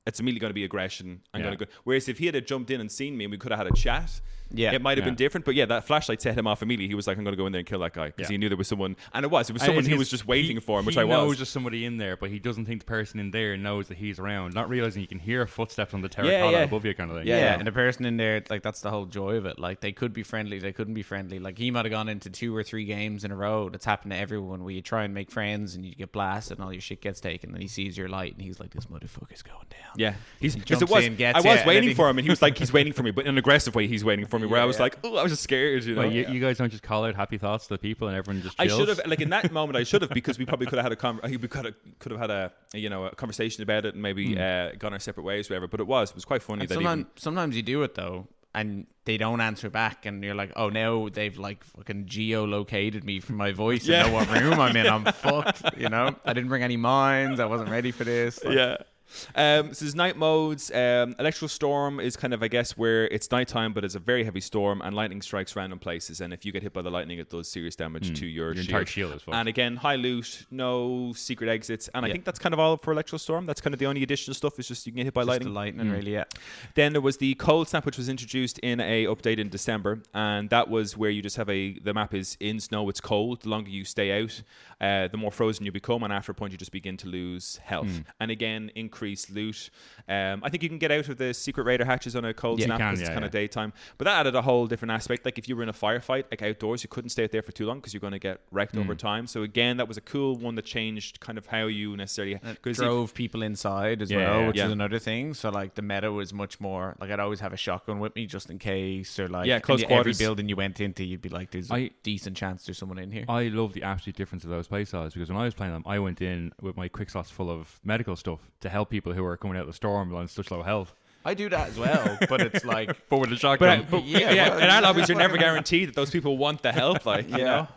it's immediately going to be aggression. I'm going to go. Whereas if he had jumped in and seen me and we could have had a chat, it might have been different. But that flashlight set him off immediately. He was like, I'm going to go in there and kill that guy, because he knew there was someone. And it was someone who was just waiting for him, which I was. He knows there's somebody in there, but he doesn't think the person in there knows that he's around, not realizing you can hear footsteps on the terracotta above you kind of thing. And the person in there, like, that's the whole joy of it. Like, they could be friendly, they couldn't be friendly. Like, he might have gone into 2 or 3 games in a row. That's happened to everyone, where you try and make friends and you get blasted and all your shit gets taken, and he sees your light and he's like, this motherfucker's going down. Yeah. I was waiting for him, and he was like, he's waiting for me, but in an aggressive way he's waiting for me, where I was like, oh, I was just scared, Well, you guys don't just call out happy thoughts to the people and everyone just chills? I should have, like, in that moment I should have, because we probably could have had a conversation about it and maybe gone our separate ways, whatever. But it was quite funny. Sometimes you do it though, and they don't answer back, and you're like, oh, now they've like fucking geolocated me from my voice and know what room I'm in. I'm fucked. I didn't bring any mines. I wasn't ready for this. So there's night modes. Electrical storm is kind of, I guess, where it's nighttime, but it's a very heavy storm, and lightning strikes random places. And if you get hit by the lightning, it does serious damage to your shield. Entire shield as well. And again, high loot, no secret exits. And I think that's kind of all for electrical storm. That's kind of the only additional stuff, is just you can get hit by lightning. The lightning, really, Then there was the cold snap, which was introduced in a update in December, and that was where you just have the map is in snow, it's cold. The longer you stay out, the more frozen you become, and after a point you just begin to lose health. And again, increased loot. I think you can get out of the secret raider hatches on a cold snap, because it's kind of daytime, but that added a whole different aspect. Like, if you were in a firefight, like outdoors, you couldn't stay out there for too long, because you're going to get wrecked over time. So again, that was a cool one that changed kind of how you necessarily drove people inside as well, which is another thing. So like, the meta was much more like, I'd always have a shotgun with me just in case, or like close quarters. Every building you went into, you'd be like, there's a decent chance there's someone in here. I love the absolute difference of those playstyles, because when I was playing them, I went in with my quick slots full of medical stuff to help people who are coming out of the storm on such low health. I do that as well, but it's like, but with a shotgun. But in our lobbies, you're never guaranteed that those people want the help. Like, you know.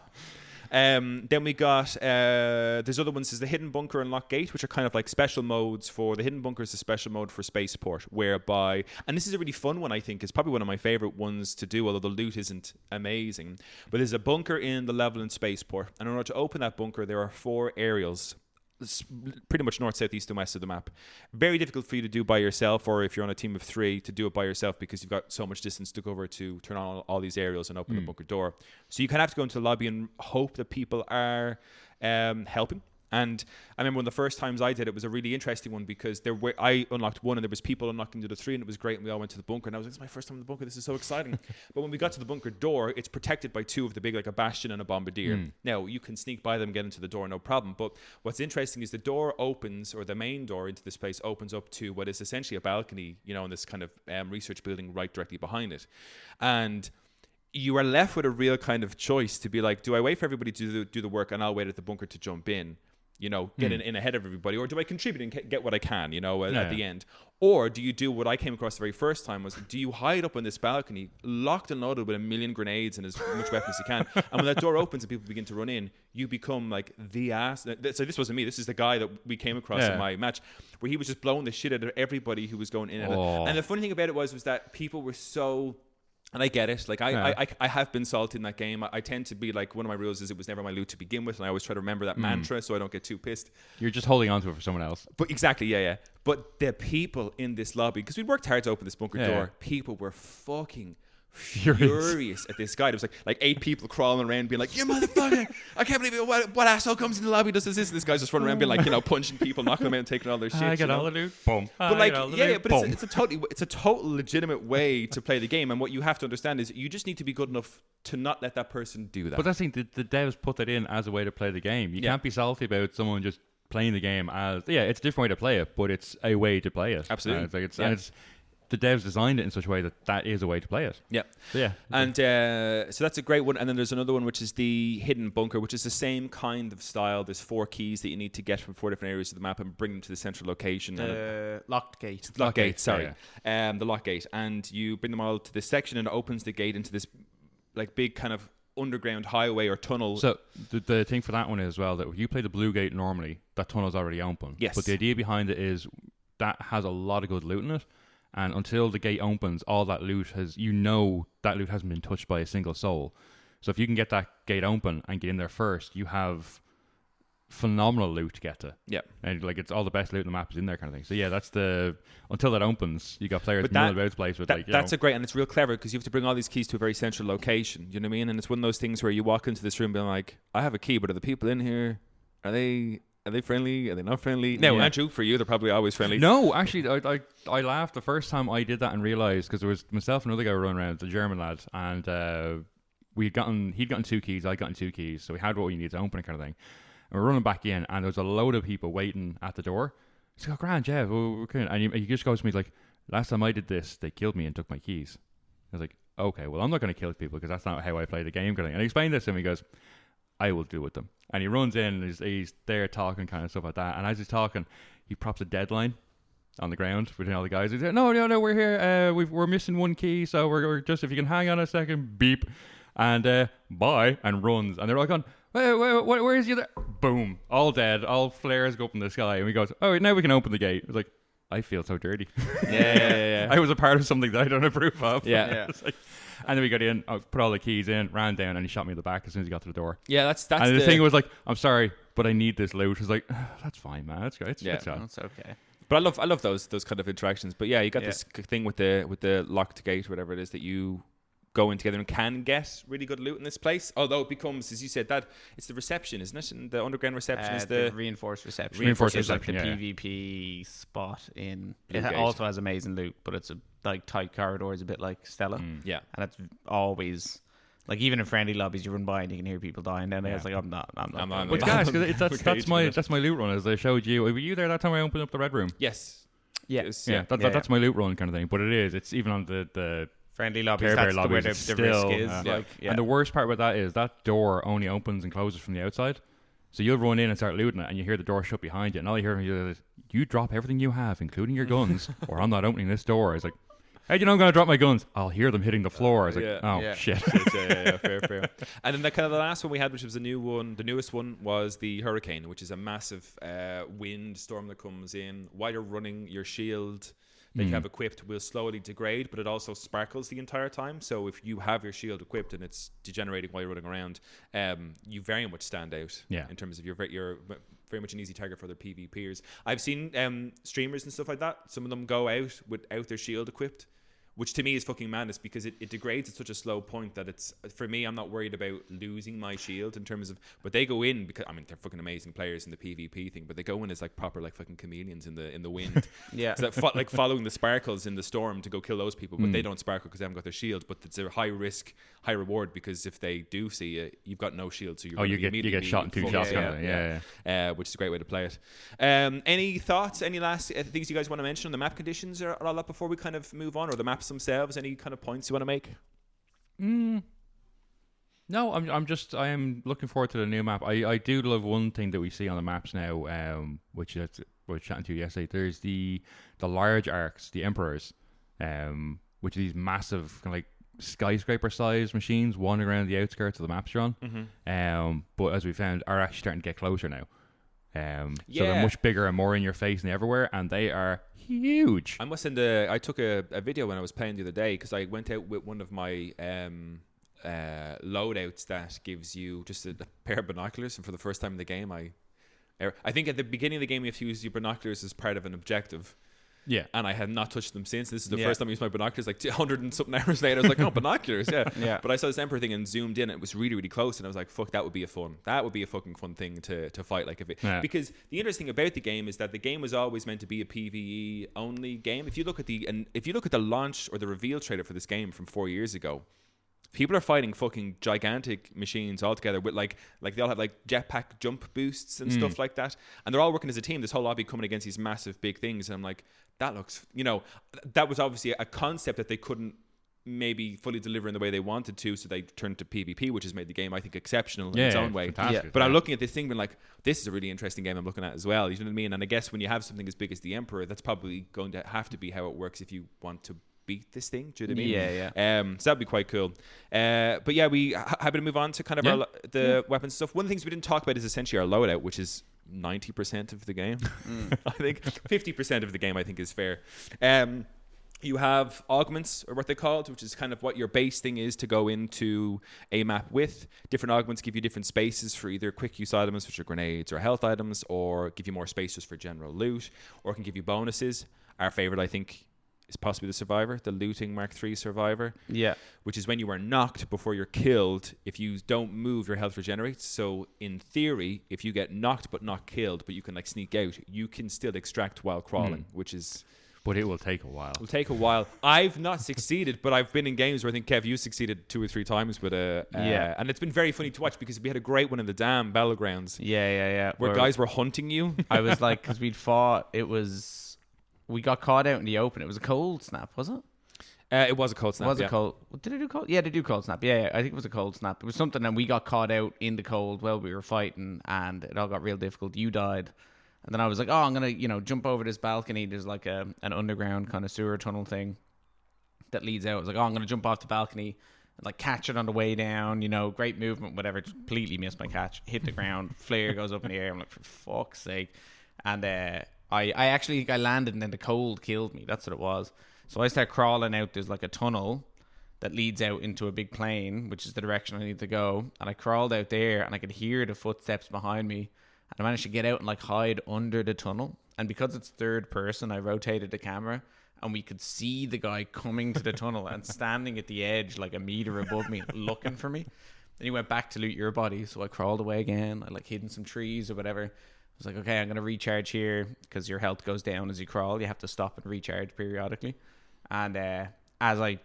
Then we got there's other ones. There's the hidden bunker and lock gate, which are kind of like special modes. For the hidden bunker is a special mode for spaceport, whereby, and this is a really fun one, I think, it's probably one of my favorite ones to do, although the loot isn't amazing. But there's a bunker in the level in spaceport, and in order to open that bunker, there are 4 aerials. It's pretty much north, south, east, and west of the map. Very difficult for you to do by yourself, or if you're on a team of 3, to do it by yourself, because you've got so much distance to cover to turn on all these aerials and open the bunker door. So you kind of have to go into the lobby and hope that people are helping. And I remember one of the first times I did it was a really interesting one, because I unlocked 1 and there was people unlocking the other 3, and it was great, and we all went to the bunker, and I was like, this is my first time in the bunker, this is so exciting. But when we got to the bunker door, it's protected by 2 of the big, like a bastion and a bombardier. Now, you can sneak by them, get into the door, no problem. But what's interesting is the door opens, or the main door into this place opens up to what is essentially a balcony, in this kind of research building right directly behind it. And you are left with a real kind of choice to be like, do I wait for everybody to do the work and I'll wait at the bunker to jump in? Get in ahead of everybody, or do I contribute and get what I can, at the end? Or do you do what I came across the very first time, was do you hide up on this balcony, locked and loaded with 1,000,000 grenades and as much weapons as you can, and when that door opens and people begin to run in, you become like the ass. So this wasn't me, this is the guy that we came across in my match, where he was just blowing the shit out of everybody who was going in and out. And the funny thing about it was that people were so... And I get it. Like, I have been salty in that game. I tend to be like, one of my rules is it was never my loot to begin with, and I always try to remember that mantra so I don't get too pissed. You're just holding on to it for someone else. But exactly, yeah. But the people in this lobby, because we'd worked hard to open this bunker door, people were fucking furious at this guy. There was like 8 people crawling around being like, you motherfucker, I can't believe it. What asshole comes in the lobby, does this? And this guy's just running around being like, punching people, knocking them out and taking all their shit. I got all the loot. Boom. But it's a total legitimate way to play the game. And what you have to understand is you just need to be good enough to not let that person do that. But that's the thing, the devs put that in as a way to play the game. You can't be salty about someone just playing the game as, it's a different way to play it, but it's a way to play it. Absolutely. the devs designed it in such a way that is a way to play it. Yeah. So, yeah. And so that's a great one. And then there's another one, which is the hidden bunker, which is the same kind of style. There's 4 keys that you need to get from 4 different areas of the map and bring them to the central location. Locked gate. Lock gate, sorry. Yeah. The lock gate. And you bring them all to this section, and it opens the gate into this like big kind of underground highway or tunnel. So the thing for that one is as well, that if you play the blue gate normally, that tunnel's already open. Yes. But the idea behind it is that has a lot of good loot in it. And until the gate opens, all that loot that loot hasn't been touched by a single soul. So if you can get that gate open and get in there first, you have phenomenal loot to get to. Yeah. And like it's all the best loot in the map is in there kind of thing. So yeah, that's until that opens, you got players milling about the place with that's a great, and it's real clever because you have to bring all these keys to a very central location. You know what I mean? And it's one of those things where you walk into this room being like, I have a key, but are the people in here, are they friendly? Are they not friendly? No, Andrew, for you, they're probably always friendly. No, actually, I laughed the first time I did that and realised, because there was myself and another guy were running around, the German lad, and he'd gotten 2 keys, I'd gotten 2 keys, so we had what we needed to open it kind of thing. And we're running back in, and there was a load of people waiting at the door. He's like, oh, grand, Jeff, we're good. And he just goes to me like, last time I did this, they killed me and took my keys. I was like, okay, well, I'm not going to kill people because that's not how I play the game kind of thing. And I explained this to him, he goes, I will deal with them. And he runs in and he's there talking kind of stuff like that. And as he's talking, he props a deadline on the ground between all the guys. He's like, no, we're here. We're missing 1 key. So we're just, if you can hang on a second, beep. And bye. And runs. And they're all going, where is the other? Boom. All dead. All flares go up in the sky. And he goes, oh, now we can open the gate. It's like, I feel so dirty. Yeah. I was a part of something that I don't approve of. Yeah. Like, and then we got in, put all the keys in, ran down, and he shot me in the back as soon as he got to the door. Yeah, that's and the thing was like, I'm sorry, but I need this loot. It's like, that's fine, man. That's great. Yeah, that's okay. But I love those kind of interactions. But yeah, you got this thing with the locked gate, whatever it is, that you go in together and can get really good loot in this place. Although it becomes, as you said, that it's the reception, isn't it? And the underground reception is the reinforced reception. Reinforced is reception, like the PvP spot in. Blue It Gate. also has amazing loot, but it's like tight corridors, a bit like Stella. Yeah. And it's always like, even in friendly lobbies, you run by and you can hear people dying down there. Yeah. It's like, I'm not. But guys, that's my loot run. As I showed you, were you there that time I opened up the red room? Yes. Yeah. That's my loot run kind of thing. But it's even on the friendly lobbies. Care Bear That's lobbies, where it's the risk still, is. yeah. And the worst part about that is that door only opens and closes from the outside. So you'll run in and start looting it, and you hear the door shut behind you, and all you hear from you is, you drop everything you have, including your guns, or I'm not opening this door. It's like, how do you know I'm going to drop my guns? I'll hear them hitting the floor. I was like, shit. Fair. And then the kind of the last one we had, which was the newest one, was the Hurricane, which is a massive wind storm that comes in. While you're running, your shield that you have equipped will slowly degrade, but it also sparkles the entire time. So if you have your shield equipped and it's degenerating while you're running around, you very much stand out in terms of you're very much an easy target for other PvPers. I've seen streamers and stuff like that. Some of them go out without their shield equipped, which to me is fucking madness, because it degrades at such a slow point that it's, for me, I'm not worried about losing my shield in terms of, but they go in because, I mean, they're fucking amazing players in the PvP thing, but they go in as like proper like fucking chameleons in the wind. Yeah. So like following the sparkles in the storm to go kill those people, but they don't sparkle because they haven't got their shield, but it's a high risk, high reward, because if they do see you, you've got no shield, so you get shot in 2 shots. Which is a great way to play it. Any thoughts, any last things you guys want to mention on the map conditions or all that before we kind of move on, or the maps themselves? Any kind of points you want to make? No, I am looking forward to the new map. I do love one thing that we see on the maps now, which I was chatting to you yesterday. There's the large arcs, the Emperors, which are these massive kind of like skyscraper-sized machines wandering around the outskirts of the maps you're on. But as we found, are actually starting to get closer now. So they're much bigger and more in your face and everywhere, and they are huge. I took a video when I was playing the other day, because I went out with one of my loadouts that gives you just a pair of binoculars, and for the first time in the game, I think at the beginning of the game you have to use your binoculars as part of an objective. Yeah. And I had not touched them since. This is the first time I used my binoculars, like 100 and something hours later. I was like, oh, binoculars, yeah. But I saw this Emperor thing and zoomed in, and it was really, really close, and I was like, fuck, that would be a fucking fun thing to fight. Like because the interesting about the game is that the game was always meant to be a PvE only game. If you look at the launch or the reveal trailer for this game from 4 years ago, people are fighting fucking gigantic machines all together with like they all have like jetpack jump boosts and stuff like that, and they're all working as a team. This whole lobby coming against these massive big things, and I'm like, that looks, that was obviously a concept that they couldn't maybe fully deliver in the way they wanted to, so they turned to PvP, which has made the game, I think, exceptional in its own way. But I'm looking at this thing being like, this is a really interesting game I'm looking at as well, you know what I mean? And I guess when you have something as big as the Emperor, that's probably going to have to be how it works if you want to beat this thing, do you know what I mean? So that'd be quite cool. But yeah, we happy to move on to kind of the weapons stuff. One of the things we didn't talk about is essentially our loadout, which is 90% of the game. I think 50% of the game I think is fair. You have augments, or what they called, which is kind of what your base thing is to go into a map with. Different augments give you different spaces for either quick use items, which are grenades or health items, or give you more space just for general loot, or can give you bonuses. Our favorite, I think, is possibly the Survivor, the Looting Mark III Survivor. Yeah. Which is when you are knocked before you're killed. If you don't move, your health regenerates. So in theory, if you get knocked but not killed, but you can like sneak out, you can still extract while crawling, which is... But it will take a while. It'll take a while. I've not succeeded, but I've been in games where I think, Kev, you succeeded 2 or 3 times with a... and it's been very funny to watch because we had a great one in the Dam Battlegrounds. Where guys were hunting you. I was like, because we'd fought, we got caught out in the open. It was a cold snap, was it? It was a cold snap. A cold? Did I do cold? Yeah, they do cold snap. Yeah, I think it was a cold snap. It was something, and we got caught out in the cold while we were fighting, and it all got real difficult. You died. And then I was like, I'm going to, jump over this balcony. There's like an underground kind of sewer tunnel thing that leads out. I was like, I'm going to jump off the balcony and like catch it on the way down, great movement, whatever. Just completely missed my catch. Hit the ground. Flare goes up in the air. I'm like, for fuck's sake. And I actually think I landed and then the cold killed me. That's what it was. So I start crawling out. There's like a tunnel that leads out into a big plane, which is the direction I need to go. And I crawled out there and I could hear the footsteps behind me. And I managed to get out and like hide under the tunnel. And because it's third person, I rotated the camera and we could see the guy coming to the tunnel and standing at the edge like a meter above me looking for me. Then he went back to loot your body. So I crawled away again. I like hid in some trees or whatever. I was like, okay, I'm going to recharge here because your health goes down as you crawl. You have to stop and recharge periodically. And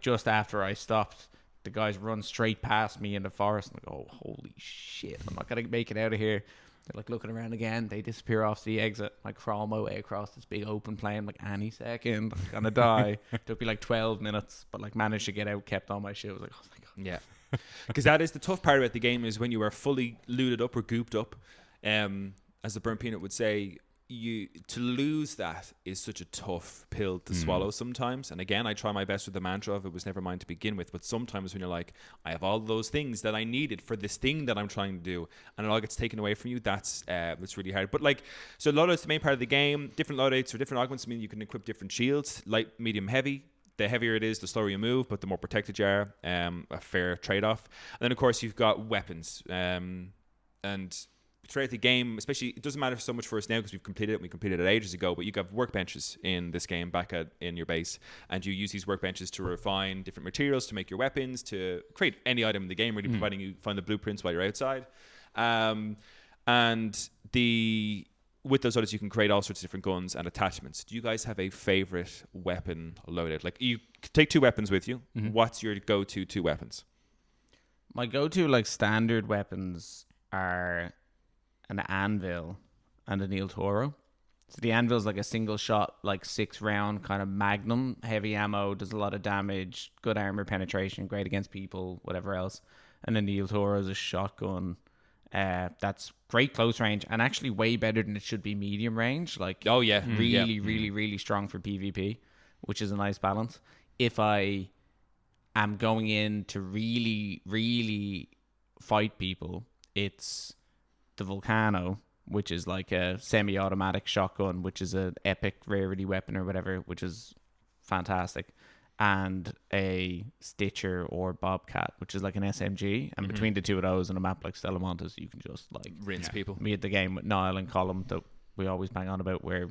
just after I stopped, the guys run straight past me in the forest. I'm like, oh, holy shit. I'm not going to make it out of here. They're like looking around again. They disappear off the exit. I crawl my way across this big open plain like any second. I'm gonna die. Took me like 12 minutes, but like managed to get out, kept on my shit. I was like, oh my god. Yeah. Because that is the tough part about the game, is when you are fully looted up or gooped up, as the Burnt Peanut would say, to lose that is such a tough pill to swallow sometimes. And again, I try my best with the mantra of it was never mine to begin with. But sometimes when you're like, I have all those things that I needed for this thing that I'm trying to do, and it all gets taken away from you, that's really hard. But like, so loadout's the main part of the game. Different loadouts or different augments mean you can equip different shields, light, medium, heavy. The heavier it is, the slower you move, but the more protected you are. A fair trade-off. And then, of course, you've got weapons. And throughout the game, especially, it doesn't matter so much for us now because we've completed it. We completed it ages ago, but you have workbenches in this game back in your base, and you use these workbenches to refine different materials to make your weapons, to create any item in the game, really, providing you find the blueprints while you're outside. With those others, you can create all sorts of different guns and attachments. Do you guys have a favorite weapon loadout? Like, you take 2 weapons with you. What's your go-to 2 weapons? My go-to like standard weapons are an anvil and a Neil Toro. So the anvil's like a single shot, like 6 round kind of magnum, heavy ammo, does a lot of damage, good armor penetration, great against people, whatever else. And the Neil Toro is a shotgun. That's great close range and actually way better than it should be medium range. Like, oh yeah, really strong for PvP, which is a nice balance. If I am going in to really fight people, it's the Volcano, which is like a semi-automatic shotgun, which is an epic rarity weapon or whatever, which is fantastic, and a Stitcher or Bobcat, which is like an SMG. And between the two of those on a map like Stellamontes, you can just like rinse people. We had the game with Niall and Colum that we always bang on about, where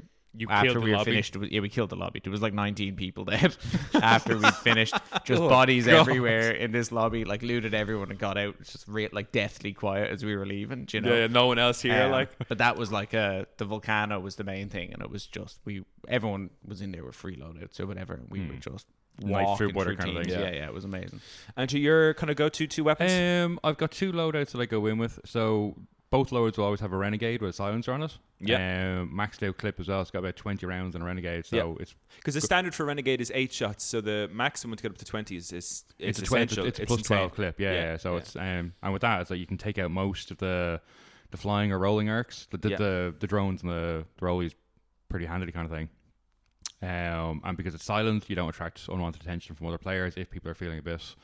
after we were lobby. finished, we killed the lobby. There was like 19 people dead after we finished. Just bodies everywhere in this lobby. Like, looted everyone and got out. It's just like deathly quiet as we were leaving. Do you know? Yeah, no one else here. But that was like the Volcano was the main thing, and it was just everyone was in there with free loadouts or whatever. And we were just walking through butter through kind of teams. thing. Yeah, it was amazing. And to your kind of go-to 2 weapons? I've got 2 loadouts that I go in with. So both loads will always have a Renegade with a silencer on it. Yeah. Maxed out clip as well. It's got about 20 rounds in a Renegade. So it's because the standard for Renegade is 8 shots, so the maximum to get up to 20 is essential. It's a plus 12 clip. Yeah. So it's and with that, it's like you can take out most of the flying or rolling arcs. The drones and the rollies pretty handily kind of thing. And because it's silent, you don't attract unwanted attention from other players. If people are feeling a bit,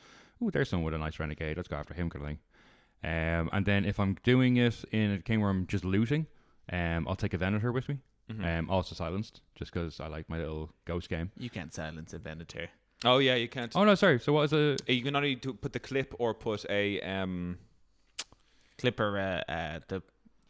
ooh, there's someone with a nice Renegade, let's go after him kind of thing. And then if I'm doing it in a game where I'm just looting, I'll take a Venator with me. Also silenced, just because I like my little ghost game. You can't silence a Venator. Oh yeah, you can't. Oh no, sorry. So what is a? You can only put the clip or put a clipper, the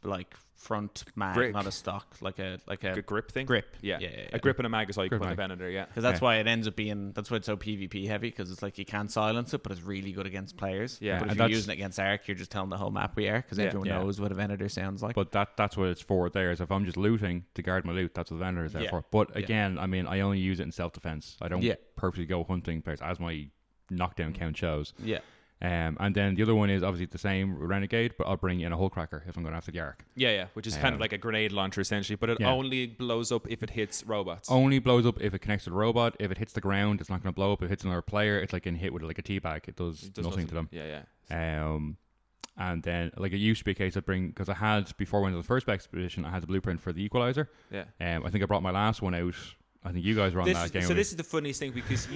like front mag, Brick. not a stock, like a grip thing. grip. Yeah. Yeah. A grip and a mag is all you can Grip put in mag. the Venator. Yeah, Because that's why it ends up being. That's why it's so PvP heavy. Because it's like you can't silence it, but it's really good against players. Yeah. But if And you're that's- using it against Arc, you're just telling the whole map we are. Because everyone Yeah. knows what a Venator sounds like. But that's what it's for. There is if I'm just looting to guard my loot, that's what the Venator is there Yeah. for. But again, I mean, I only use it in self defense. I don't purposely go hunting players as my knockdown count shows. Yeah. And then the other one is obviously the same Renegade, but I'll bring in a Hull Cracker if I'm going after the Arc. Yeah, which is kind of like a grenade launcher essentially, but it only blows up if it hits robots. Only blows up if it connects to the robot. If it hits the ground, it's not going to blow up. If it hits another player, it's like getting hit with like a teabag. It does nothing to them. Yeah. And then like it used to be a case I'd bring, because I had before when I was the first expedition, I had the blueprint for the Equalizer. Yeah. I think I brought my last one out. I think you guys were on that game. So this is the funniest thing, because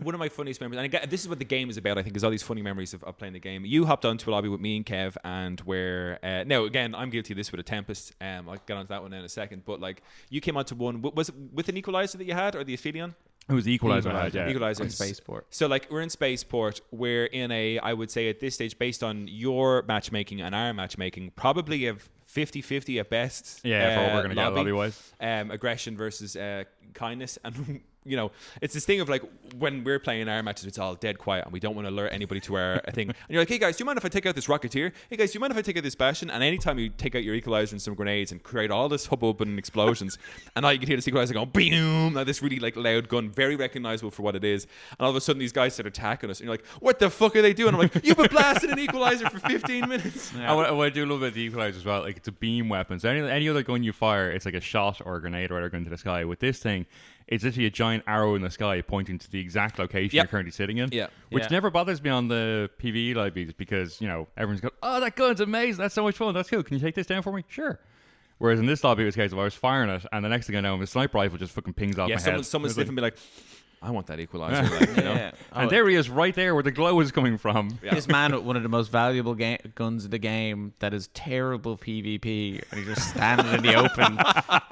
one of my funniest memories, and again, this is what the game is about, I think, is all these funny memories of playing the game. You hopped onto a lobby with me and Kev, and where now again I'm guilty of this with a Tempest. I'll get onto that one in a second, but like you came onto one. Was it with an Equalizer that you had, or the Aphelion? It was the Equalizer. Equalizer. In Spaceport. So like we're in Spaceport. We're in I would say at this stage, based on your matchmaking and our matchmaking, probably a 50-50 at best. Yeah, for what we're going to get lobby-wise. Aggression versus kindness. And, you know, it's this thing of like when we're playing our matches, it's all dead quiet and we don't want to alert anybody to our thing. And you're like, hey guys, do you mind if I take out this Rocketeer? Hey guys, do you mind if I take out this Bastion? And anytime you take out your Equalizer and some grenades and create all this hubbub and explosions, and all you can hear this Equalizer going boom, like this really like loud gun, very recognizable for what it is. And all of a sudden these guys start attacking us and you're like, what the fuck are they doing? I'm like, you've been blasting an Equalizer for 15 minutes. Yeah. What I do love about the Equalizer as well, like it's a beam weapon. So any other gun you fire, it's like a shot or a grenade or whatever going to the sky. With this thing, it's literally a giant arrow in the sky pointing to the exact location you're currently sitting in. Yeah. Which never bothers me on the PvE lobbies, because, you know, everyone's going, oh, that gun's amazing. That's so much fun. That's cool. Can you take this down for me? Sure. Whereas in this lobby, it was a case of I was firing it, and the next thing I know, my sniper rifle just fucking pings off my head. Someone's sniffing me like, I want that Equalizer. Like, you know? Yeah. And there he is, right there where the glow is coming from. Yeah. This man with one of the most valuable guns in the game that is terrible PvP, and he's just standing in the open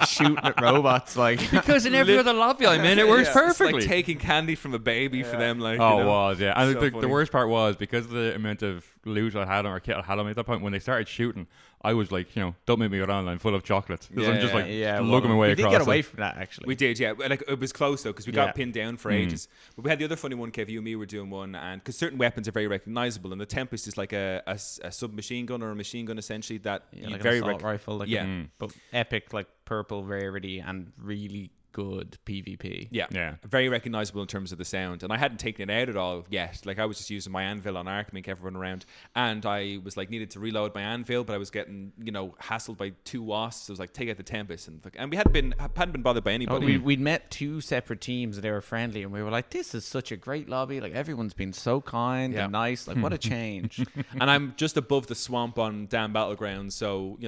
shooting at robots. Like, because in every other lobby I'm in, it works perfectly. It's like taking candy from a baby for them. Like, oh, you know? it was, yeah. And So the worst part was, because of the amount of loot I had on, or kit I had on me at that point, when they started shooting, I was like, you know, don't make me go down. I'm full of chocolates. Because I'm just like lugging my way across. We did get away from that, actually. We did, yeah. Like, it was close though, because we got pinned down for ages. But we had the other funny one, Kev. You and me were doing one, and because certain weapons are very recognizable, and the Tempest is like a submachine gun or a machine gun essentially that you like very an assault rifle, like but epic, like purple rarity and really good PvP. Yeah, very recognizable in terms of the sound. And I hadn't taken it out at all yet. Like I was just using my anvil on Arc to make everyone around, and I was like needed to reload my anvil, but I was getting hassled by 2 wasps. So I was like, take out the Tempest, and we hadn't been bothered by anybody. We'd met 2 separate teams and they were friendly, and we were like, this is such a great lobby. Like everyone's been so kind and nice. Like what a change. And I'm just above the swamp on Damn Battleground, so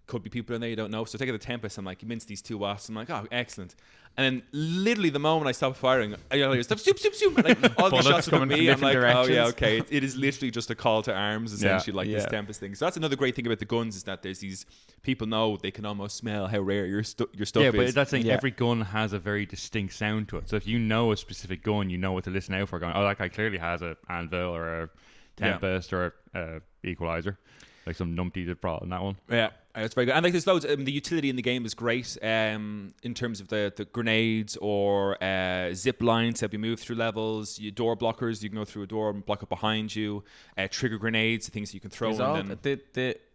could be people in there you don't know. So take out the Tempest. I'm like, you mince these 2 wasps. I'm like, oh, excellent. And then literally the moment I stopped firing, I hear stop, soup, and like all the shots come at me. I'm like, oh yeah, okay. It is literally just a call to arms, essentially, this Tempest thing. So that's another great thing about the guns, is that there's these people know they can almost smell how rare your stuff is. Yeah, but that's the thing. Every gun has a very distinct sound to it. So if you know a specific gun, you know what to listen out for. Going, oh, that guy clearly has an anvil or a Tempest or a Equalizer. Like some numpty that brought in that one. Yeah, it's very good. And like there's loads. The utility in the game is great in terms of the grenades or zip lines that we move through levels. Your door blockers, you can go through a door and block up behind you. Trigger grenades, the things that you can throw in them.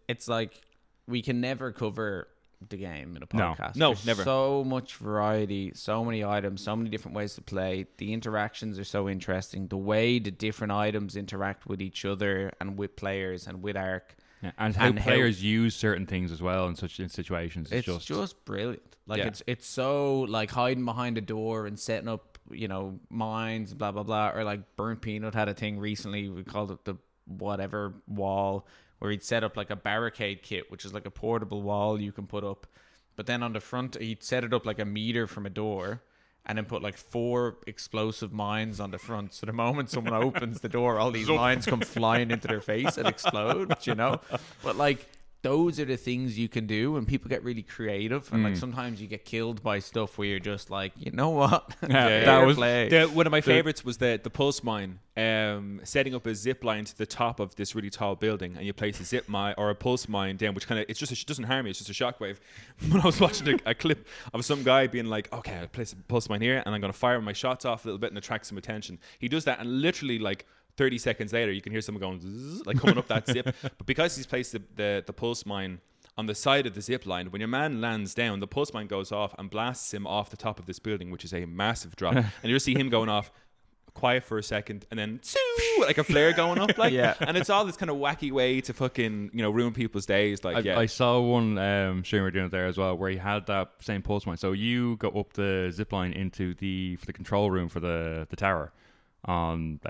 It's like we can never cover the game in a podcast. No, There's never. So much variety, so many items, so many different ways to play. The interactions are so interesting. The way the different items interact with each other and with players and with Ark. Yeah, and how players use certain things as well in situations. It's just brilliant. Like it's so like hiding behind a door and setting up, mines, blah blah blah. Or like Burnt Peanut had a thing recently. We called it the whatever wall, where he'd set up like a barricade kit, which is like a portable wall you can put up. But then on the front, he'd set it up like a meter from a door, and then put like 4 explosive mines on the front. So the moment someone opens the door, all these mines come flying into their face and explode, But like, those are the things you can do, and people get really creative. And like sometimes you get killed by stuff where you're just like, you know what? That was one of my favorites was the pulse mine. Setting up a zip line to the top of this really tall building, and you place a zip mine or a pulse mine down, which kind of it doesn't harm you. It's just a shockwave. When I was watching a clip of some guy being like, "Okay, I'll place a pulse mine here, and I'm going to fire my shots off a little bit and attract some attention." He does that, and literally like 30 seconds later, you can hear someone going zzz, like coming up that zip. But because he's placed the pulse mine on the side of the zip line, when your man lands down, the pulse mine goes off and blasts him off the top of this building, which is a massive drop. And you just see him going off, quiet for a second, and then like a flare going up, like and it's all this kind of wacky way to fucking ruin people's days. Like I saw one streamer doing it there as well, where he had that same pulse mine. So you go up the zip line into the control room for the tower on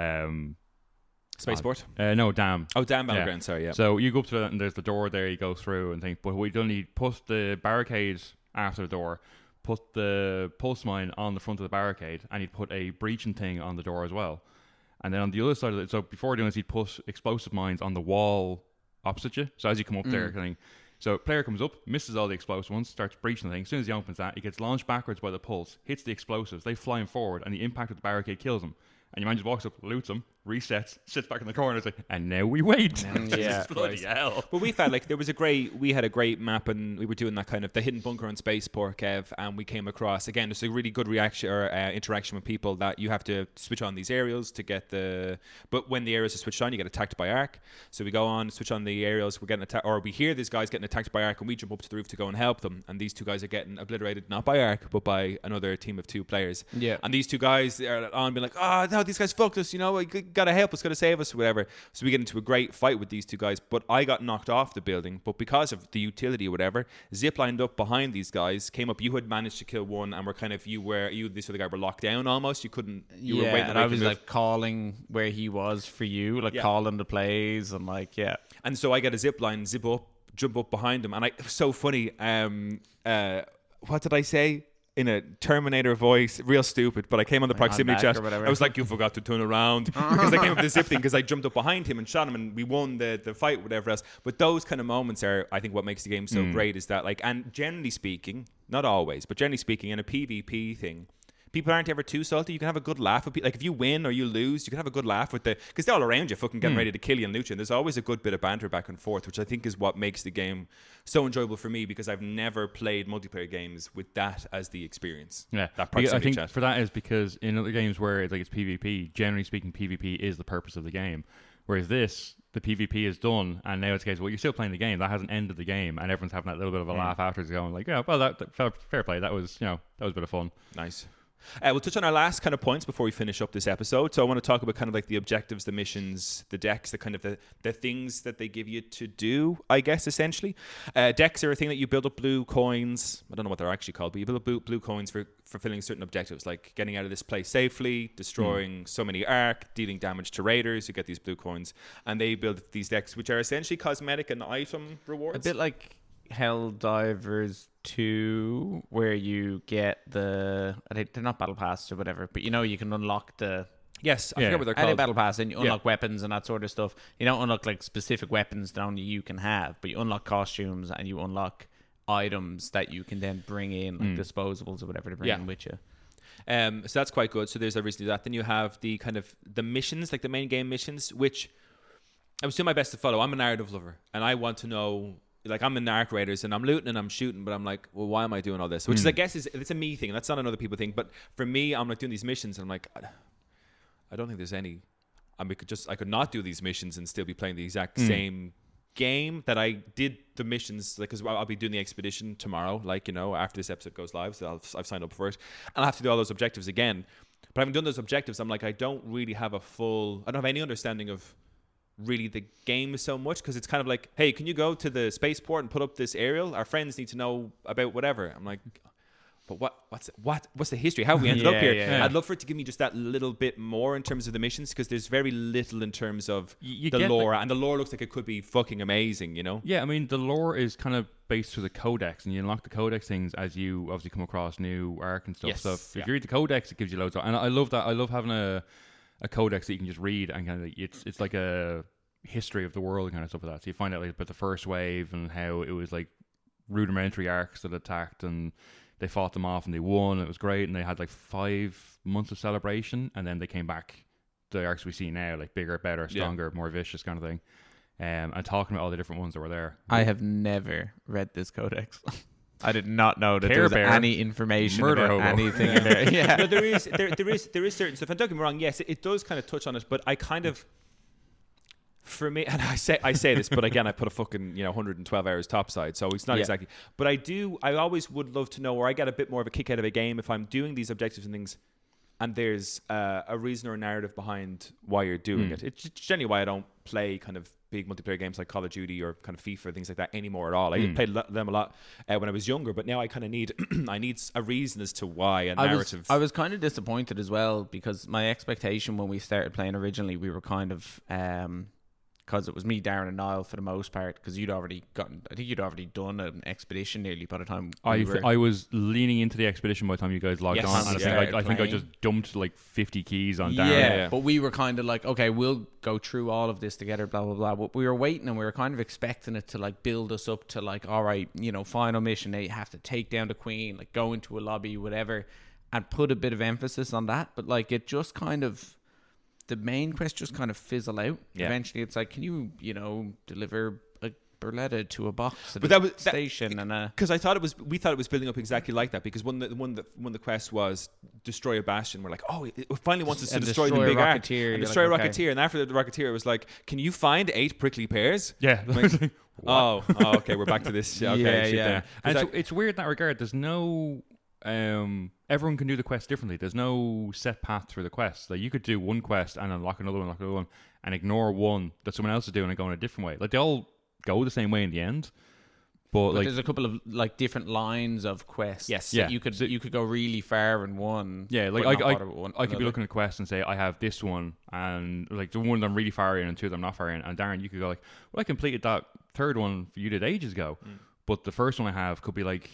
Spaceport? No, Dam. Oh, Dam Battleground, sorry, yeah. So you go up to it, and there's the door there, you go through and things, but we don't need put the barricade after the door, put the pulse mine on the front of the barricade, and you'd put a breaching thing on the door as well. And then on the other side of it, so before doing this, you'd put explosive mines on the wall opposite you. So as you come up there, so player comes up, misses all the explosive ones, starts breaching the thing. As soon as he opens that, he gets launched backwards by the pulse, hits the explosives, they fly him forward, and the impact of the barricade kills him. And your man just walks up, loots him, resets, sits back in the corner, and it's like, and now we wait. Yeah, bloody hell. Well, we felt like we had a great map, and we were doing that kind of the hidden bunker on Spaceport, Kev, and we came across, again, there's a really good reaction or interaction with people that you have to switch on these aerials to get but when the aerials are switched on, you get attacked by Ark. So we go on, switch on the aerials, we're getting attacked, or we hear these guys getting attacked by Ark, and we jump up to the roof to go and help them, and these 2 guys are getting obliterated, not by Ark, but by another team of 2 players. Yeah. And these 2 guys are on being like, oh, no, these guys fucked us, gotta help us, gotta save us, or whatever. So we get into a great fight with these 2 guys, but I got knocked off the building, but because of the utility or whatever, zip lined up behind these guys, came up, you had managed to kill one, and were kind of, this other guy were locked down almost, you couldn't, you were waiting. And I was like calling where he was for you, like calling the plays, and like, and so I get a zip line, jump up behind him, and it was so funny, what did I say? In a Terminator voice, real stupid, but I came on the proximity chat. I was like, you forgot to turn around, because I came up with this zip thing, because I jumped up behind him and shot him, and we won the fight, whatever else. But those kind of moments are, I think, what makes the game so great, is that, like, and generally speaking, not always, but generally speaking, in a PvP thing, people aren't ever too salty. You can have a good laugh with people. Like, if you win or you lose, you can have a good laugh with because they're all around you, fucking getting ready to kill you and loot you. And there's always a good bit of banter back and forth, which I think is what makes the game so enjoyable for me, because I've never played multiplayer games with that as the experience. Yeah, that proximity I think chat. For that is because in other games where it's PvP, generally speaking, PvP is the purpose of the game. Whereas this, the PvP is done, and now it's the case, well, you're still playing the game. That hasn't ended the game, and everyone's having that little bit of a laugh afterwards, going like, yeah, well, that fair play. That was, that was a bit of fun. Nice. We'll touch on our last kind of points before we finish up this episode. So I want to talk about kind of like the objectives, the missions, the decks, the kind of the things that they give you to do, I guess, essentially. Decks are a thing that you build up blue coins. I don't know what they're actually called, but you build up blue coins for fulfilling certain objectives, like getting out of this place safely, destroying so many Ark, dealing damage to raiders. You get these blue coins, and they build these decks, which are essentially cosmetic and item rewards. A bit like Helldivers 2, where you get they're not battle pass or whatever, but you can unlock the Yes, I forget what they're called. Battle pass, and you unlock weapons and that sort of stuff. You don't unlock like specific weapons that only you can have, but you unlock costumes and you unlock items that you can then bring in, like disposables or whatever, to bring in with you. So that's quite good. So there's obviously that. Then you have the kind of the missions, like the main game missions, which I was doing my best to follow. I'm a narrative lover, and I want to know. Like, I'm in Ark Raiders and I'm looting and I'm shooting, but I'm like, well, why am I doing all this? Which is, I guess, it's a me thing. That's not another people thing. But for me, I'm like doing these missions and I'm like, I don't think there's any. I could not do these missions and still be playing the exact same game that I did the missions, like, because I'll be doing the expedition tomorrow, like, you know, after this episode goes live, so I've signed up for it, and I'll have to do all those objectives again. But having done those objectives, I'm like, I don't really have I don't have any understanding of really the game so much, because it's kind of like, hey, can you go to the spaceport and put up this aerial? Our friends need to know about whatever. I'm like, but what's the history? How have we ended up here? Yeah. I'd love for it to give me just that little bit more in terms of the missions, because there's very little in terms of the lore, and the lore looks like it could be fucking amazing, you know? Yeah, I mean, the lore is kind of based through the codex, and you unlock the codex things as you obviously come across new arc and stuff. Yes, So if you read the codex, it gives you loads of, and I love that. I love having a codex that you can just read, and kind of it's like a history of the world and kind of stuff like that. So you find out like about the first wave and how it was like rudimentary arcs that attacked, and they fought them off and they won. And it was great, and they had like 5 months of celebration, and then they came back. The arcs we see now, like bigger, better, stronger, more vicious kind of thing. And talking about all the different ones that were there. I have never read this codex. I did not know that there was any information about anything in there. Yeah, no, there is certain stuff. And don't get me wrong, yes, it does kind of touch on it, but I kind of, for me, and I say this, but again, I put a fucking 112 hours topside, so it's not exactly. But I always would love to know, or I get a bit more of a kick out of a game if I'm doing these objectives and things, and there's a reason or a narrative behind why you're doing it. It's generally why I don't play kind of big multiplayer games like Call of Duty or kind of FIFA, things like that anymore at all. I played them a lot when I was younger, but now I kind of need I need a reason as to why, a narrative. I was kind of disappointed as well, because my expectation when we started playing originally, we were kind of because it was me, Darren, and Niall for the most part, because I think you'd already done an expedition nearly by the time I was leaning into the expedition by the time you guys logged on, and I think I just dumped like 50 keys on Darren. Yeah, but we were kind of like, okay, we'll go through all of this together, blah blah blah. But we were waiting, and we were kind of expecting it to like build us up to like, all right, final mission, they have to take down the Queen, like go into a lobby, whatever, and put a bit of emphasis on that. But like it just kind of, the main quest just kind of fizzle out. Yeah. Eventually, it's like, can you, deliver a burletta to a box at a station? Because we thought it was building up exactly like that. Because when the quest was destroy a bastion, we're like, oh, it finally wants us to destroy the big Rocketeer. And destroy a Rocketeer. And after the Rocketeer, it was like, can you find 8 prickly pears? Yeah. Like, oh, okay, we're back to this. Okay, yeah. And it's weird in that regard. There's no. Everyone can do the quest differently. There's no set path through the quest. Like you could do one quest and unlock another one, and ignore one that someone else is doing and go in a different way. Like they all go the same way in the end, but like there's a couple of like different lines of quests. Yes, yeah. You could go really far in one. Yeah, like I could be looking at a quest and say I have this one, and like the one that I'm really far in and 2 that I'm not far in. And Darren, you could go like, well, I completed that 3rd one you did ages ago, but the first one I have could be like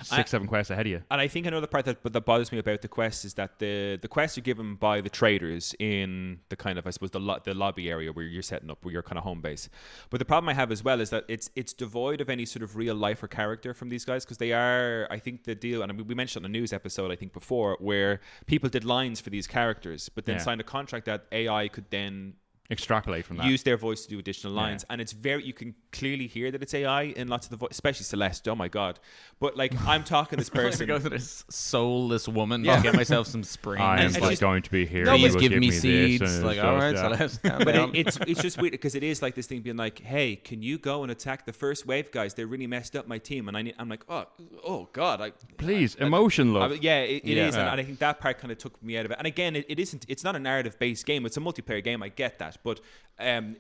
6-7 quests ahead of you. And I think another part that bothers me about the quest is that the quests are given by the traders in the kind of, I suppose, the lobby area where you're setting up, where your kind of home base. But the problem I have as well is that it's devoid of any sort of real life or character from these guys, because they are, I think the deal, and we mentioned on the news episode I think before, where people did lines for these characters, but then signed a contract that AI could then extrapolate from that, use their voice to do additional lines, and it's very, you can clearly hear that it's AI in lots of the voice, especially Celeste. Oh my god! But like, I'm talking this person. I go to this soulless woman. I'll get myself some spring. I am like going to be here. Please give me seeds. Like, all right, Celeste. But it's just weird, because it is like this thing being like, hey, can you go and attack the first wave guys? They really messed up my team, and I'm like, oh god, please, emotion, love. It is, and I think that part kind of took me out of it. And again, it's not a narrative based game. It's a multiplayer game. I get that. But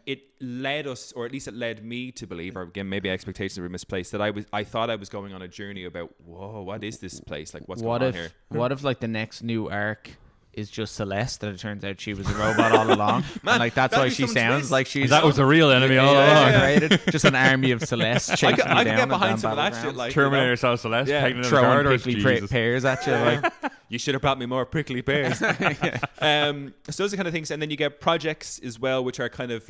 it led us, or at least it led me to believe, or again, maybe expectations were misplaced, that I thought I was going on a journey about, whoa, what is this place? Like, what's going on here? What if like the next new arc is just Celeste, that it turns out she was a robot all along? Man, and like that's why she sounds like she's... That was a real enemy all along. Just an army of Celeste chasing you down. I can get behind some of that shit. Like, Terminator style Celeste, throwing prickly pears at you. Like, you should have brought me more prickly pears. So those are kind of things. And then you get projects as well, which are kind of,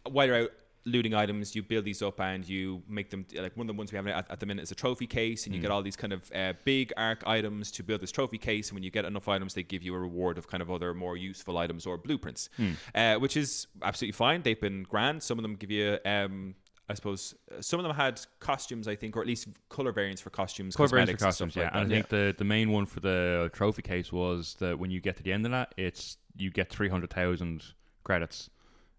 while you're out looting items, you build these up and you make them, like one of the ones we have at the minute is a trophy case, and you get all these kind of big arc items to build this trophy case, and when you get enough items they give you a reward of kind of other more useful items or blueprints, which is absolutely fine. They've been grand. Some of them give you I suppose some of them had costumes, I think, or at least color variants for costumes. Color variants for costumes, yeah. Like and I think the main one for the trophy case was that when you get to the end of that, you get 300,000 credits.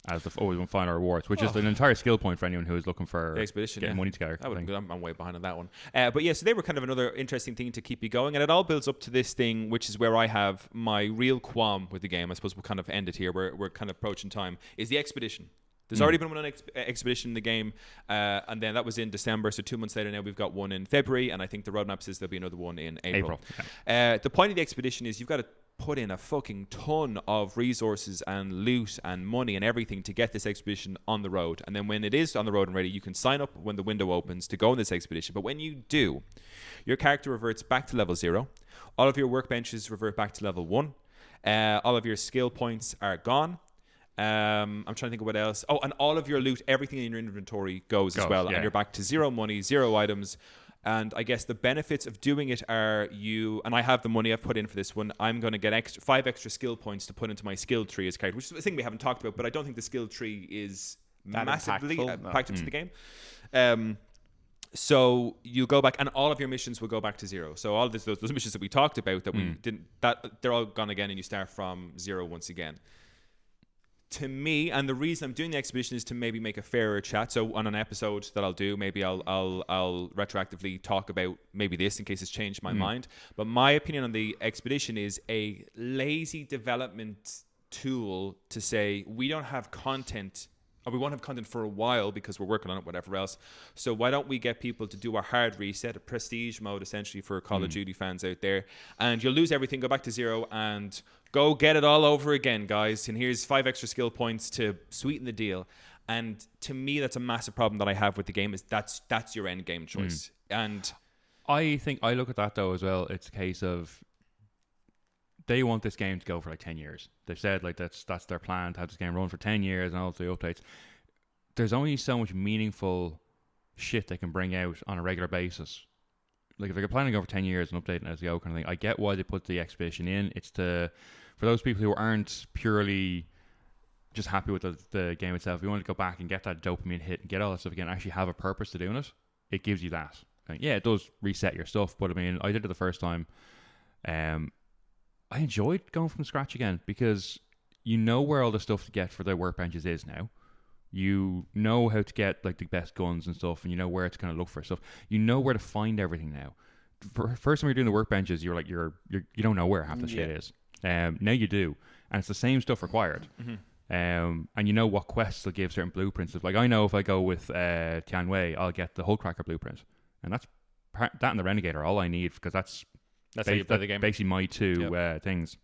as the always one final rewards, which is an entire skill point for anyone who is looking for the expedition, getting money together. That would be good. I'm way behind on that one. But yeah, so they were kind of another interesting thing to keep you going, and it all builds up to this thing, which is where I have my real qualm with the game. I suppose we'll kind of end it here. We're kind of approaching time. Is the expedition. There's already been one expedition in the game, and then that was in December. So 2 months later, now we've got one in February, and I think the roadmap says there'll be another one in April. The point of the expedition is you've got to put in a fucking ton of resources and loot and money and everything to get this expedition on the road. And then when it is on the road and ready, you can sign up when the window opens to go on this expedition. But when you do, your character reverts back to level 0. All of your workbenches revert back to level 1. All of your skill points are gone. I'm trying to think of what else. Oh, and all of your loot, everything in your inventory goes as well. Yeah. And you're back to 0 money, 0 items. And I guess the benefits of doing it are and I have the money I've put in for this one. I'm going to get 5 extra skill points to put into my skill tree as character, which is a thing we haven't talked about, but I don't think the skill tree is that massively impacted to the game. So you'll go back and all of your missions will go back to 0. So all those missions that we talked about that we didn't, they're all gone again, and you start from 0 once again. To me, and the reason I'm doing the expedition is to maybe make a fairer chat. So on an episode that I'll do, maybe I'll retroactively talk about maybe this in case it's changed my mind. But my opinion on the expedition is a lazy development tool to say we don't have content, or we won't have content for a while because we're working on it, whatever else. So why don't we get people to do a hard reset, a prestige mode essentially for Call of Duty fans out there, and you'll lose everything, go back to 0, and go get it all over again, guys. And here's 5 extra skill points to sweeten the deal. And to me, that's a massive problem that I have with the game, is that's your end game choice. And I think I look at that though as well. It's a case of they want this game to go for like 10 years. They've said like that's their plan, to have this game run for 10 years and all the updates. There's only so much meaningful shit they can bring out on a regular basis. Like if they're planning over 10 years and updating as they go kind of thing, I get why they put the expedition in. It's for those people who aren't purely just happy with the game itself. If you want to go back and get that dopamine hit and get all that stuff again, actually have a purpose to doing it, it gives you that. Yeah, it does reset your stuff, but I mean, I did it the first time. I enjoyed going from scratch again because you know where all the stuff to get for the workbenches is now. You know how to get like the best guns and stuff, and you know where to kind of look for stuff. You know where to find everything now. First time you're doing the workbenches, you're like you don't know where half the shit is. Now you do, and it's the same stuff required. And you know what quests will give certain blueprints. Like I know if I go with Tian Wei, I'll get the Hullcracker blueprint, and that and the Renegade are all I need because that's how you play the game. Basically my two things.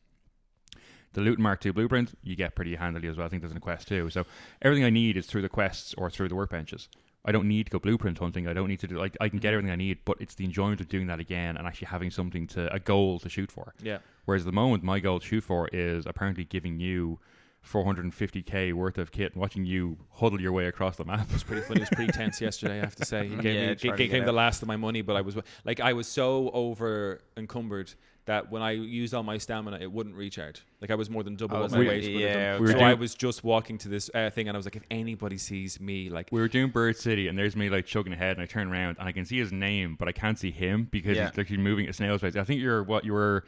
The Loot Mark II blueprint you get pretty handily as well. I think there's a quest too. So everything I need is through the quests or through the workbenches. I don't need to go blueprint hunting. I don't need to do I can get everything I need, but it's the enjoyment of doing that again and actually having a goal to shoot for. Yeah. Whereas at the moment, my goal to shoot for is apparently giving you 450k worth of kit and watching you huddle your way across the map. It was pretty funny. It was pretty tense yesterday, I have to say. He gave me the last of my money, but I was so over encumbered that when I used all my stamina, it wouldn't recharge. Like I was more than double what my weight would have done. So I was just walking to this thing, and I was like, if anybody sees me, like we were doing Bird City, and there's me like chugging ahead, and I turn around and I can see his name, but I can't see him because he's moving at snail's pace. I think you were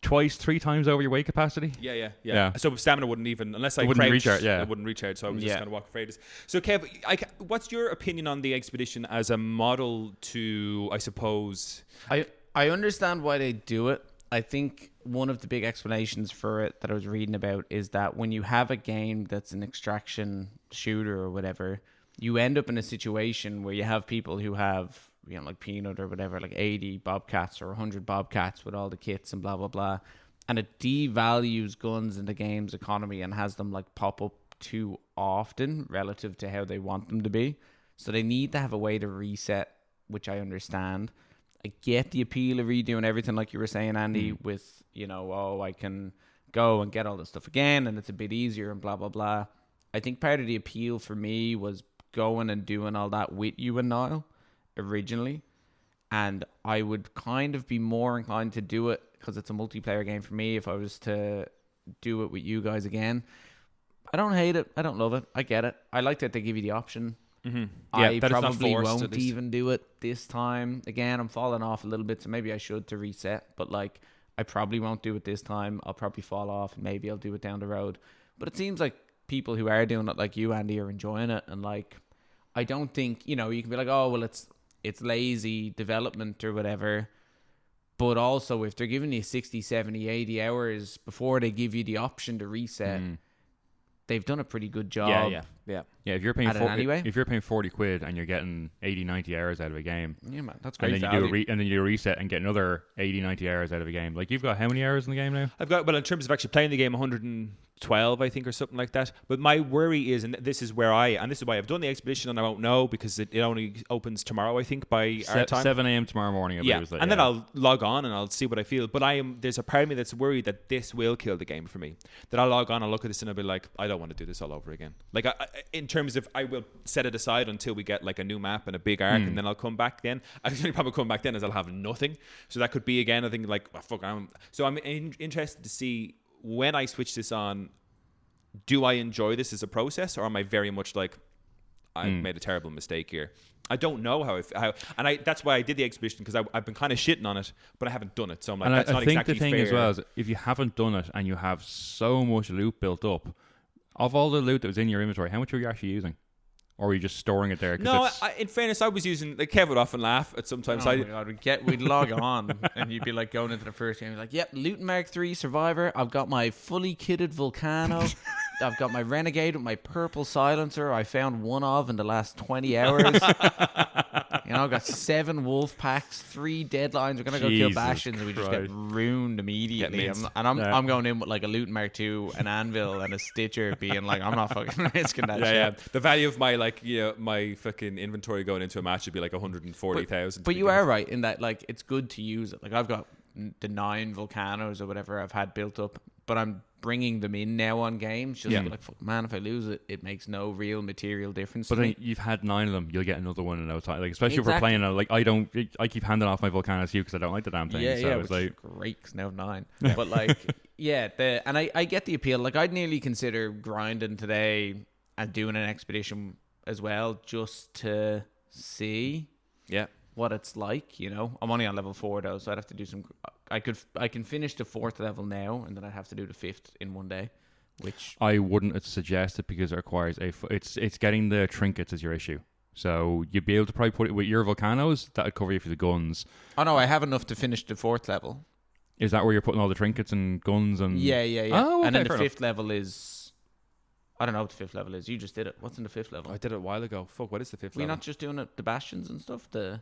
3 times over your weight capacity. Yeah. So stamina wouldn't even, unless I wouldn't recharge. It wouldn't recharge. So I was just kind of walking afraid. So Kev, what's your opinion on the expedition as a model to, I suppose? I understand why they do it. I think one of the big explanations for it that I was reading about is that when you have a game that's an extraction shooter or whatever, you end up in a situation where you have people who have, like Peanut or whatever, like 80 Bobcats or 100 Bobcats with all the kits and blah, blah, blah. And it devalues guns in the game's economy and has them like pop up too often relative to how they want them to be. So they need to have a way to reset, which I understand. I get the appeal of redoing everything like you were saying, Andy, with, I can go and get all this stuff again and it's a bit easier and blah, blah, blah. I think part of the appeal for me was going and doing all that with you and Niall originally. And I would kind of be more inclined to do it because it's a multiplayer game for me if I was to do it with you guys again. I don't hate it. I don't love it. I get it. I like that they give you the option. Yeah, I probably won't even do it this time. Again, I'm falling off a little bit, so maybe I should to reset. But like, I probably won't do it this time. I'll probably fall off, and maybe I'll do it down the road. But it seems like people who are doing it like you, Andy, are enjoying it. And like, I don't think, you can be like, oh, well, it's lazy development or whatever. But also, if they're giving you 60, 70, 80 hours before they give you the option to reset, they've done a pretty good job. Yeah, if you're paying if you're paying 40 quid and you're getting 80, 90 hours out of a game, yeah, man, that's great. And then you do a reset and get another 80, 90 hours out of a game. Like, you've got how many hours in the game now? I've got, well, in terms of actually playing the game, 112, I think, or something like that. But my worry is, and this is why I've done the expedition, and I won't know because it only opens tomorrow, I think, by our time. 7 a.m. tomorrow morning. And then I'll log on and I'll see what I feel. But there's a part of me that's worried that this will kill the game for me. That I'll log on, I'll look at this, and I'll be like, I don't want to do this all over again. Like, in terms of, I will set it aside until we get like a new map and a big arc, and then I'll come back then. I think probably come back then as I'll have nothing. So that could be again, I think, like, oh, fuck. So I'm interested to see when I switch this on, do I enjoy this as a process, or am I very much like, I made a terrible mistake here? I don't know that's why I did the expedition, because I've been kind of shitting on it, but I haven't done it. So I'm like, that's not exactly fair. I think the thing as well is, if you haven't done it and you have so much loot built up, of all the loot that was in your inventory, how much were you actually using? Or were you just storing it there? No, in fairness, I was using, like, Kev would often laugh at sometimes. Oh my God, we'd log on and you'd be like going into the first game, like, yep, Loot Mark 3 Survivor. I've got my fully kitted Volcano. I've got my Renegade with my purple silencer. I found one of in the last 20 hours. I've got 7 wolf packs, 3 deadlines. We're gonna go kill Bastions, and we just get ruined immediately. I'm going in with like a Loot Mark 2, an anvil, and a Stitcher, being like, I'm not fucking risking that shit. Yeah. The value of my my fucking inventory going into a match would be like 140,000. But you are right in that, like, it's good to use it. Like, I've got the 9 Volcanos or whatever I've had built up, but I'm bringing them in now on games just to be like, fuck, man, if I lose it, it makes no real material difference. But to me. You've had 9 of them, you'll get another one in no time. Like, especially if we're playing, like, I keep handing off my Volcanos to you because I don't like the damn thing. Which is great, because now I have 9. But like, and I get the appeal. Like, I'd nearly consider grinding today and doing an expedition as well, just to see what it's like. I'm only on level 4 though, so I'd have to do some. I can finish the 4th level now, and then I'd have to do the 5th in one day, which I wouldn't suggest it, because it requires it's getting the trinkets is your issue. So you'd be able to probably put it with your Volcanos, that would cover you for the guns. Oh no, I have enough to finish the 4th level. Is that where you're putting all the trinkets and guns and? Yeah. Oh, okay, and then the 5th level is, I don't know what the 5th level is. You just did it. What's in the 5th level? I did it a while ago. Fuck, what is the 5th level? We're not just doing it, the Bastions and stuff? Is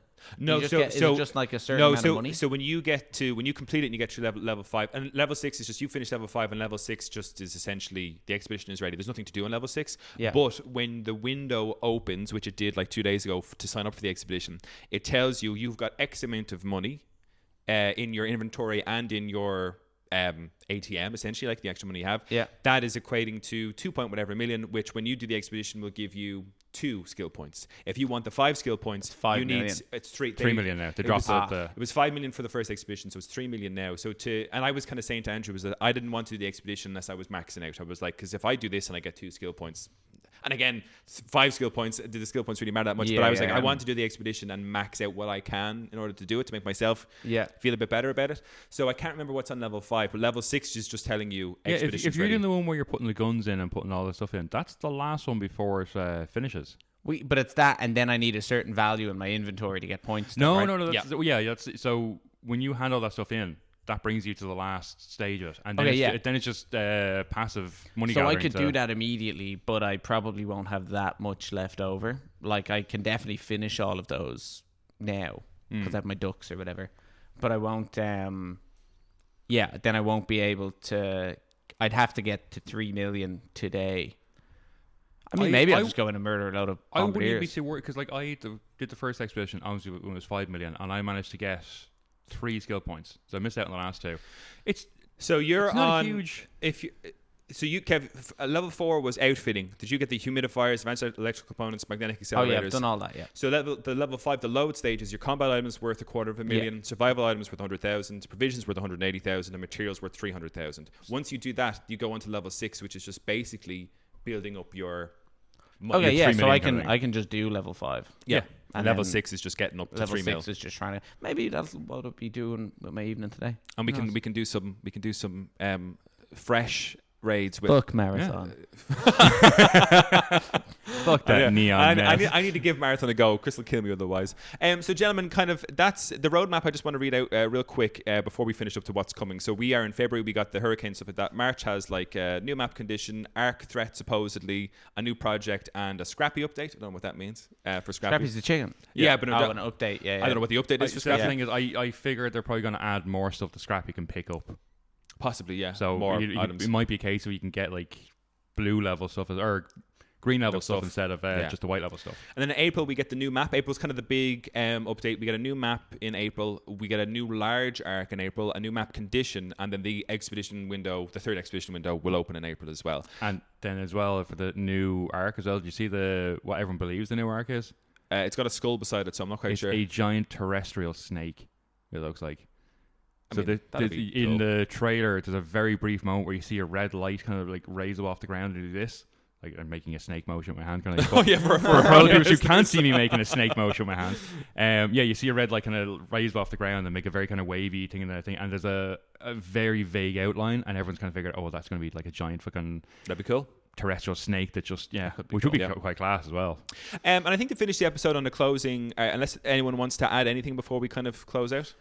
it just like a certain amount of money? So when you complete it and you get to level 5, and level 6 is just, you finish level 5, and level 6 just is essentially, the expedition is ready. There's nothing to do on level 6. Yeah. But when the window opens, which it did like 2 days ago to sign up for the expedition, it tells you you've got X amount of money in your inventory and in your ATM, essentially, like the extra money you have. Yeah. That is equating to 2 point whatever million, which when you do the expedition will give you 2 skill points. If you want the 5 skill points, you need it's 3 million now. They dropped it was 5 million for the first expedition, so it's 3 million now. And I was kind of saying to Andrew was that I didn't want to do the expedition unless I was maxing out. I was like, because if I do this and I get 2 skill points, and again, 5 skill points, did the skill points really matter that much? But I was I want to do the expedition and max out what I can in order to do it, to make myself feel a bit better about it. So I can't remember what's on level 5, but level 6 is just telling you expedition. If you're doing the one where you're putting the guns in and putting all the stuff in, that's the last one before it finishes. But it's that, and then I need a certain value in my inventory to get points. No. So when you hand all that stuff in, that brings you to the last stage of it, and then then it's just passive money. So I could do that immediately, but I probably won't have that much left over. Like, I can definitely finish all of those now because I have my ducks or whatever, but I won't. Then I won't be able to. I'd have to get to 3 million today. I mean, maybe I'll just go in and murder a load of bombardiers. I wouldn't be too worried, because like I did the first expedition, obviously when it was 5 million, and I managed to get 3 skill points, so I missed out on the last 2. It's not huge. Kev, level 4 was outfitting. Did you get the humidifiers, advanced electrical components, magnetic accelerators? Oh yeah, I've done all that. Yeah. So level 5, the load stage is your combat items worth $250,000, survival items worth 100,000, provisions worth 180,000, and materials worth 300,000. Once you do that, you go on to level 6, which is just basically building up your. Okay, yeah. So I can just do level 5. Yeah. And level 6 is just getting up to 3 mil. Level 6 is just trying to. Maybe that's what I'll be doing with my evening today. And we can do some fresh raids with Fuck Marathon. Fuck that neon. I need to give Marathon a go. Chris will kill me otherwise. So, gentlemen, kind of that's the roadmap. I just want to read out real quick before we finish up to what's coming. So we are in February. We got the hurricane stuff like that. March has like a new map condition, Arc threat supposedly, a new project, and a Scrappy update. I don't know what that means for Scrappy. Scrappy's the chicken. Yeah, but an update. Yeah, I don't know what the update is for Scrappy. The thing is, I figured they're probably going to add more stuff that Scrappy can pick up. Possibly, yeah. So more items. It might be a case where you can get like blue level stuff or green level stuff instead of just the white level stuff. And then in April we get the new map. April's kind of the big update. We get a new map in April. We get a new large arc in April, a new map condition, and then the expedition window, the third expedition window, will open in April as well. And then as well for the new arc as well. Do you see what everyone believes the new arc is? It's got a skull beside it, so I'm not quite sure. It's a giant terrestrial snake. It looks like. So in cool. the trailer, there's a very brief moment where you see a red light kind of like raise up off the ground and do this. Like I'm making a snake motion with my hand. Kind of like, for people who can't see me making a snake motion with my hand. You see a red light kind of raise off the ground and make a very kind of wavy thing and that thing. And there's a very vague outline, and everyone's kind of figured, that's going to be like a giant fucking. That'd be cool. Terrestrial snake that just which would be quite class as well. And I think to finish the episode on the closing, unless anyone wants to add anything before we kind of close out.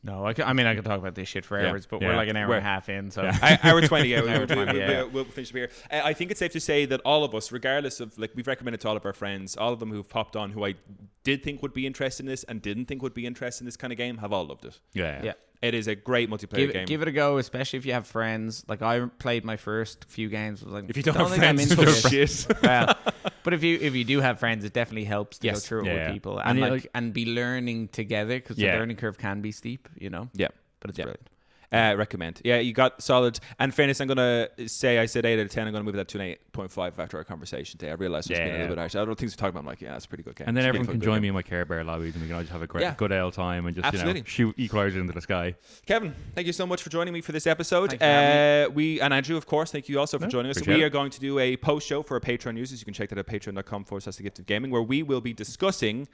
No, I could talk about this shit for hours, but we're like an hour and a half in, so hour 20. We'll finish up here. I think it's safe to say that all of us, regardless of we've recommended to all of our friends, all of them who've popped on, who I did think would be interested in this and didn't think would be interested in this kind of game, have all loved it. Yeah. It is a great multiplayer game. Give it a go, especially if you have friends. Like I played my first few games. Was like, if you don't have friends, I'm into shit. Well, but if you do have friends, it definitely helps to go through it with people and be learning together, because the learning curve can be steep, Yeah. But it's brilliant. Recommend. Yeah, you got solid. And fairness, I'm going to say, I said 8 out of 10. I'm going to move that to an 8.5 after our conversation today. I realized it's been a little bit harsh. I don't think we're talking about. I'm like, it's a pretty good game. And then everyone can join me in my Care Bear lobbies, and we can all just have a good old time and just shoot equalizers into the sky. Kevin, thank you so much for joining me for this episode. We and Andrew, of course, thank you also for joining us. So we are going to do a post show for our Patreon users. You can check that at patreon.com/thegiftofgaming, where we will be discussing,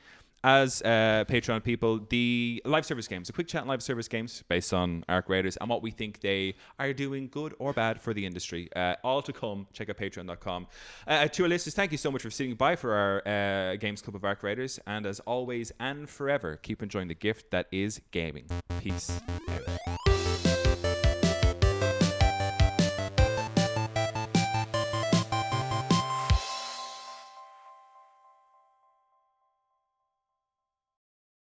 as Patreon people, the live service games, the quick chat and live service games based on Arc Raiders, and what we think they are doing good or bad for the industry. All to come. Check out patreon.com. To our listeners, thank you so much for sitting by for our Games Club of Arc Raiders, and as always and forever, keep enjoying the gift that is gaming. Peace out.